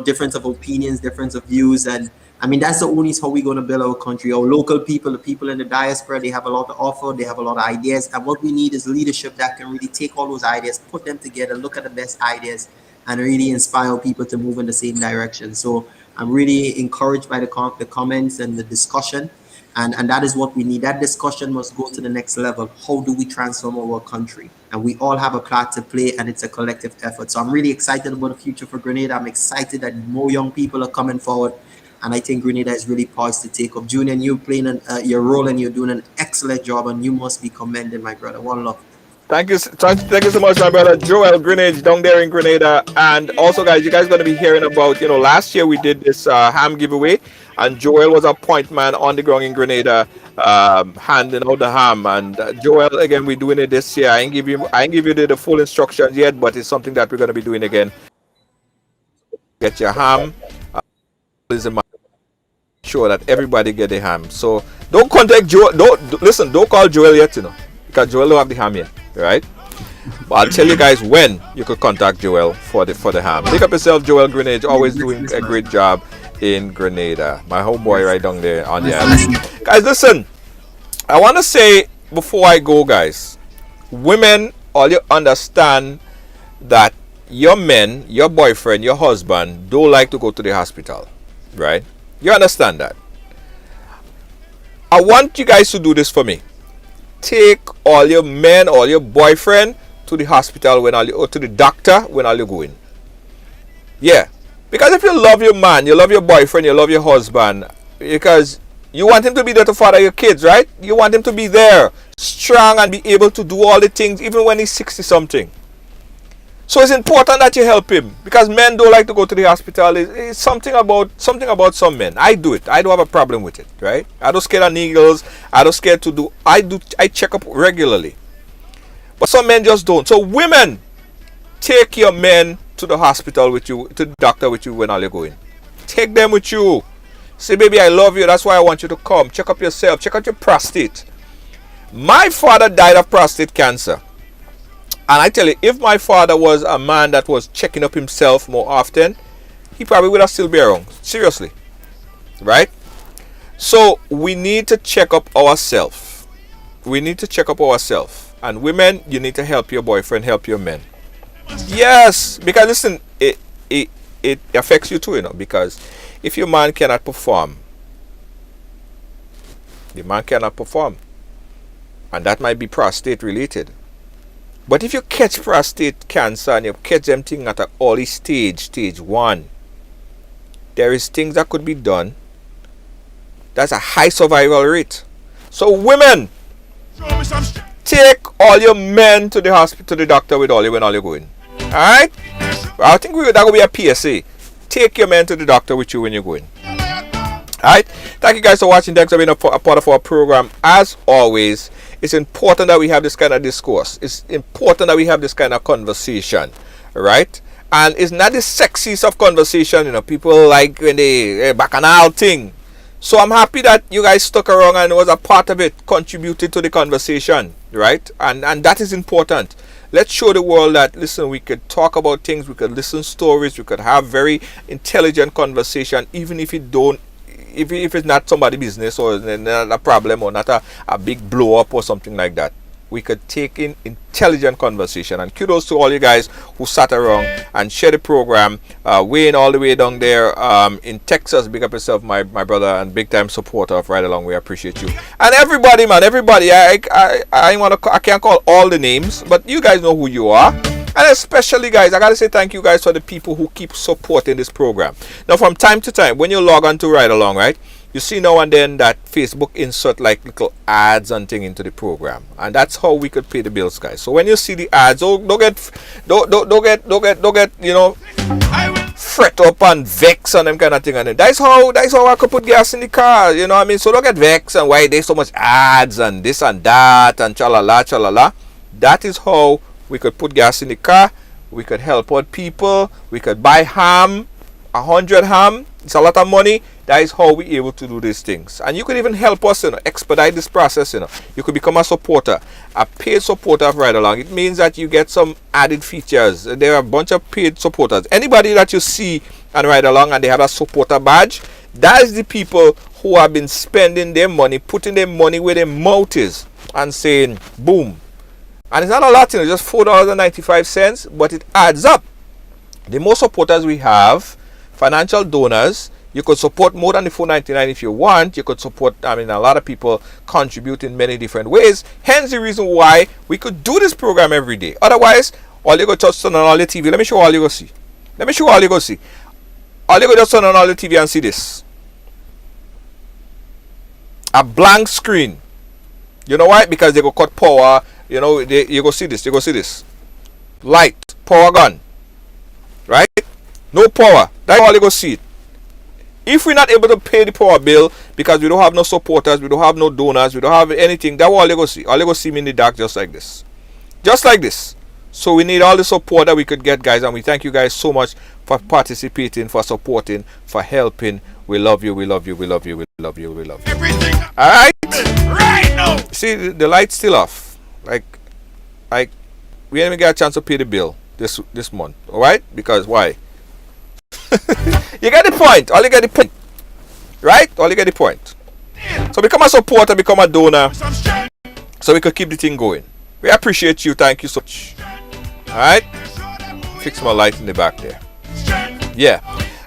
difference of opinions, difference of views, and I mean that's the only how we're going to build our country. Our local people, the people in the diaspora, they have a lot to offer. They have a lot of ideas, and what we need is leadership that can really take all those ideas, put them together, look at the best ideas, and really inspire people to move in the same direction. So I'm really encouraged by the comments and the discussion, and that is what we need. That discussion must go to the next level. How do we transform our country? And we all have a part to play, and it's a collective effort. So I'm really excited about the future for Grenada. I'm excited that more young people are coming forward, and I think Grenada is really poised to take up. Junior, you're playing your role, and you're doing an excellent job, and you must be commended, my brother. One love. Thank you so much, my brother Joel Greenage down there in Grenada. And also, guys, you guys going to be hearing about, last year we did this ham giveaway, and Joel was a point man on the ground in Grenada, handing out the ham. And Joel, again, we're doing it this year. I ain't give you the full instructions yet, but it's something that we're going to be doing again. Get your ham. Is in my sure that everybody get the ham. So don't contact Joel. Don't listen. Don't call Joel yet, because Joel don't have the ham yet, right? But I'll tell you guys when you could contact Joel for the ham. Pick up yourself, Joel Grenade, always doing a great job in Grenada. My homeboy right down there on the island. Guys, listen, I want to say before I go, guys, women, all you understand that your men, your boyfriend, your husband don't like to go to the hospital, right? You understand that? I want you guys to do this for me. Take all your men, all your boyfriend to the hospital when all you, or to the doctor when all you go in. Yeah, because if you love your man, you love your boyfriend, you love your husband, because you want him to be there to father your kids, right? You want him to be there, strong and be able to do all the things even when he's 60 something. So it's important that you help him, because men don't like to go to the hospital. It's something about some men. I do it. I don't have a problem with it, right? I don't scared of needles. I don't scared to do. I check up regularly, but some men just don't. So women, take your men to the hospital with you, to the doctor with you when all you're going. Take them with you. Say, baby, I love you. That's why I want you to come. Check up yourself. Check out your prostate. My father died of prostate cancer. And I tell you, if my father was a man that was checking up himself more often, he probably would have still been around. Seriously. Right? So we need to check up ourselves. We need to check up ourselves. And women, you need to help your boyfriend, help your men. Yes, because listen, it affects you too, because if your man cannot perform, the man cannot perform. And that might be prostate related. But if you catch prostate cancer and you catch them thing at an early stage 1, there is things that could be done. That's a high survival rate. So women, take all your men to the hospital, to the doctor with all you when all you're going. Alright? I think that will be a PSA. Take your men to the doctor with you when you're going. Alright? Thank you guys for watching. Thanks for being a part of our program. As always, it's important that we have this kind of discourse. It's important that we have this kind of conversation. Right? And it's not the sexiest of conversation. People like when they bacchanal thing. So I'm happy that you guys stuck around and was a part of it, contributed to the conversation. Right? And that is important. Let's show the world that, listen, we could talk about things, we could listen stories, we could have very intelligent conversation, even if it don't, if it's not somebody's business or not a problem or not a big blow up or something like that. We could take in intelligent conversation. And kudos to all you guys who sat around and share the program. Wayne all the way down there in Texas, big up yourself, my brother and big time supporter of Ridealong. We appreciate you. And everybody, man, everybody. I can't call all the names, but you guys know who you are. And especially, guys, I gotta say thank you guys for the people who keep supporting this program. Now, from time to time, when you log on to Ridealong, right, you see now and then that Facebook insert like little ads and thing into the program, and that's how we could pay the bills, guys. So when you see the ads, don't get fret up and vex and them kind of thing. And that's how I could put gas in the car. You know what I mean? So don't get vexed and why there's so much ads and this and that and chalala. That is how we could put gas in the car. We could help out people. We could buy ham, 100 ham. It's a lot of money. That is how we're able to do these things. And you could even help us, expedite this process. You could become a supporter, a paid supporter of Ridealong. It means that you get some added features. There are a bunch of paid supporters. Anybody that you see on Ridealong and they have a supporter badge, that is the people who have been spending their money, putting their money where their mouth is, and saying, boom. And it's not a lot, it's just $4.95, but it adds up. The more supporters we have, financial donors, you could support more than the $4.99 if you want. You could support, a lot of people contribute in many different ways. Hence the reason why we could do this program every day. Otherwise, all you go touch turn on all your TV. Let me show all you go see. All you go just turn on all your TV and see this. A blank screen. You know why? Because they go cut power. You go see this. Light, power gone. Right? No power. That's all you go see it. If we're not able to pay the power bill because we don't have no supporters, we don't have no donors, we don't have anything, that's all you go see. All you go see me in the dark just like this. Just like this. So we need all the support that we could get, guys, and we thank you guys so much for participating, for supporting, for helping. We love you, we love you, we love you, we love you, we love you. Everything Alright? right now. See, the light's still off. Like We didn't even get a chance to pay the bill this month. All right? Because why? You get the point. All you get the point. Right? All you get the point. So become a supporter, become a donor, so we could keep the thing going. We appreciate you. Thank you so much. All right? Fix my light in the back there. Yeah.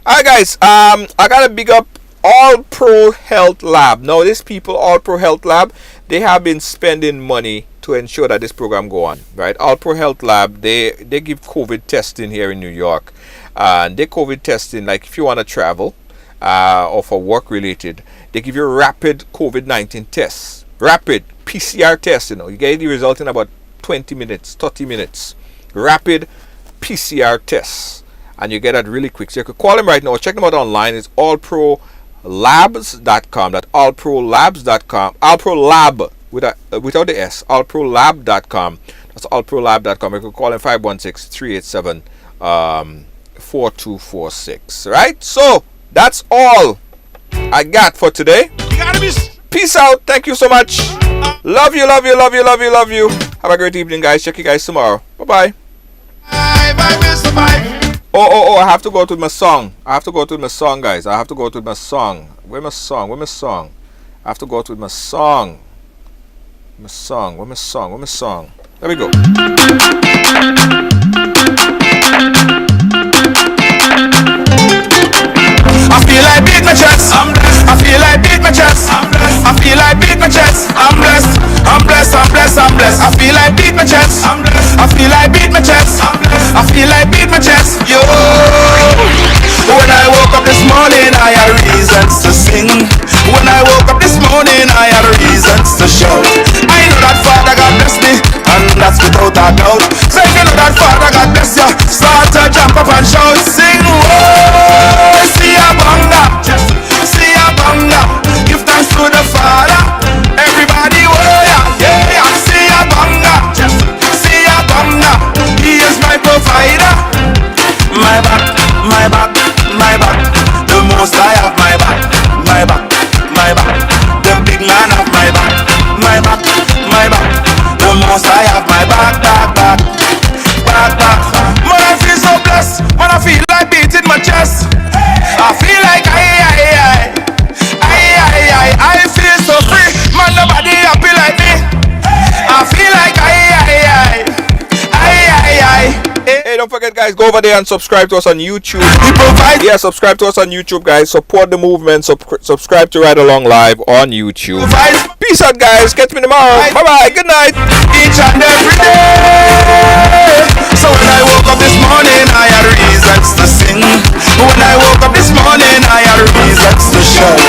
All right, guys. I gotta big up All Pro Health Lab. Now, these people, All Pro Health Lab, they have been spending money to ensure that this program go on. Right? All Pro Health Lab, they give COVID testing here in New York, and they COVID testing, like if you want to travel or for work related, they give you rapid COVID-19 tests. Rapid PCR test. You get the result in about 20 minutes, 30 minutes. Rapid PCR tests, and you get that really quick. So you could call them right now. Check them out online. It's allprolabs.com. That's allprolabs.com. Allprolab without the S. Allprolab.com. That's allprolab.com. You could call them 516-387-4246. Right? So that's all I got for today. Peace out. Thank you so much. Love you, love you, love you, love you, love you. Have a great evening, guys. Check you guys tomorrow. Bye-bye. Oh, I have to go to my song. I have to go to my song, guys. I have to go to my song. Where's my song? Where's my song? I have to go to my song. My song. Where's my song? Where's my song? There we go. I feel like beat my chest. I'm blessed. I feel like beat my chest. I'm blessed. I feel like beat my chest. I'm blessed. I'm blessed. I'm blessed. I'm blessed. I feel like beat my chest. I'm blessed. I feel like beat my chest. I'm blessed. I feel like beat my chest. Yo. When I woke up this morning, I had reasons to sing. When I woke up this morning, I had reasons to shout. I know that Father God bless me, and that's without a doubt. So if you know that Father God bless you, start to jump up and shout, sing, whoa, see a banga, see a banga. Give thanks to the Father, everybody, whoa, yeah, yeah. See a banga, see a banga. He is my provider. My back, my back, my back. The most I have my back, my back, my back. The big man of my back, my back, my back. The most I have my back, back, back, back, back. Man, I feel so blessed. Man, I feel like beating my chest. I feel like I feel so free. Man, nobody happy like me. I feel like Hey, don't forget, guys, go over there and subscribe to us on YouTube. Yeah, subscribe to us on YouTube, guys. Support the movement. Subscribe to Ridealong Live on YouTube. Peace out, guys. Catch me tomorrow. Bye-bye. Good night. Each and every day. So when I woke up this morning, I had reasons to sing. When I woke up this morning, I had reasons to shout.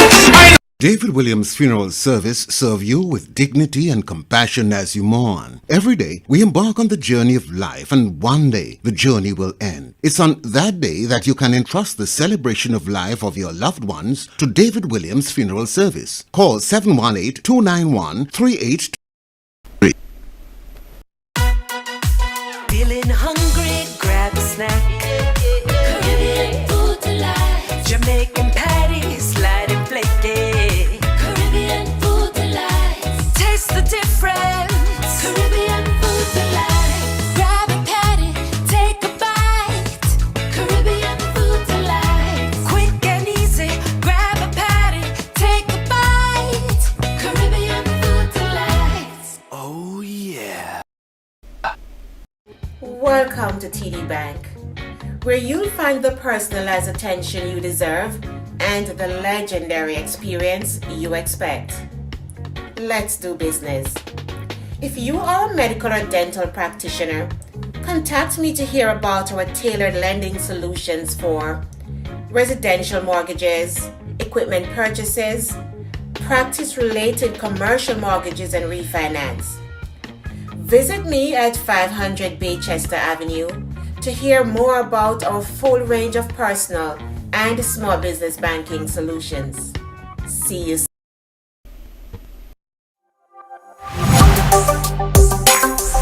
David Williams Funeral Service serve you with dignity and compassion as you mourn. Every day, we embark on the journey of life, and one day, the journey will end. It's on that day that you can entrust the celebration of life of your loved ones to David Williams Funeral Service. Call 718-291-3823. Feeling hungry, grab a snack. Caribbean food delight. Jamaican patties, light and flaky. Caribbean food delight. Taste the difference. Caribbean food delight. Grab a patty, take a bite. Caribbean food delight. Quick and easy, grab a patty, take a bite. Caribbean food delight. Oh yeah. Welcome to TD Bank, where you'll find the personalized attention you deserve and the legendary experience you expect. Let's do business. If you are a medical or dental practitioner, contact me to hear about our tailored lending solutions for residential mortgages, equipment purchases, practice-related commercial mortgages and refinance. Visit me at 500 Baychester Avenue to hear more about our full range of personal and small business banking solutions. See you soon.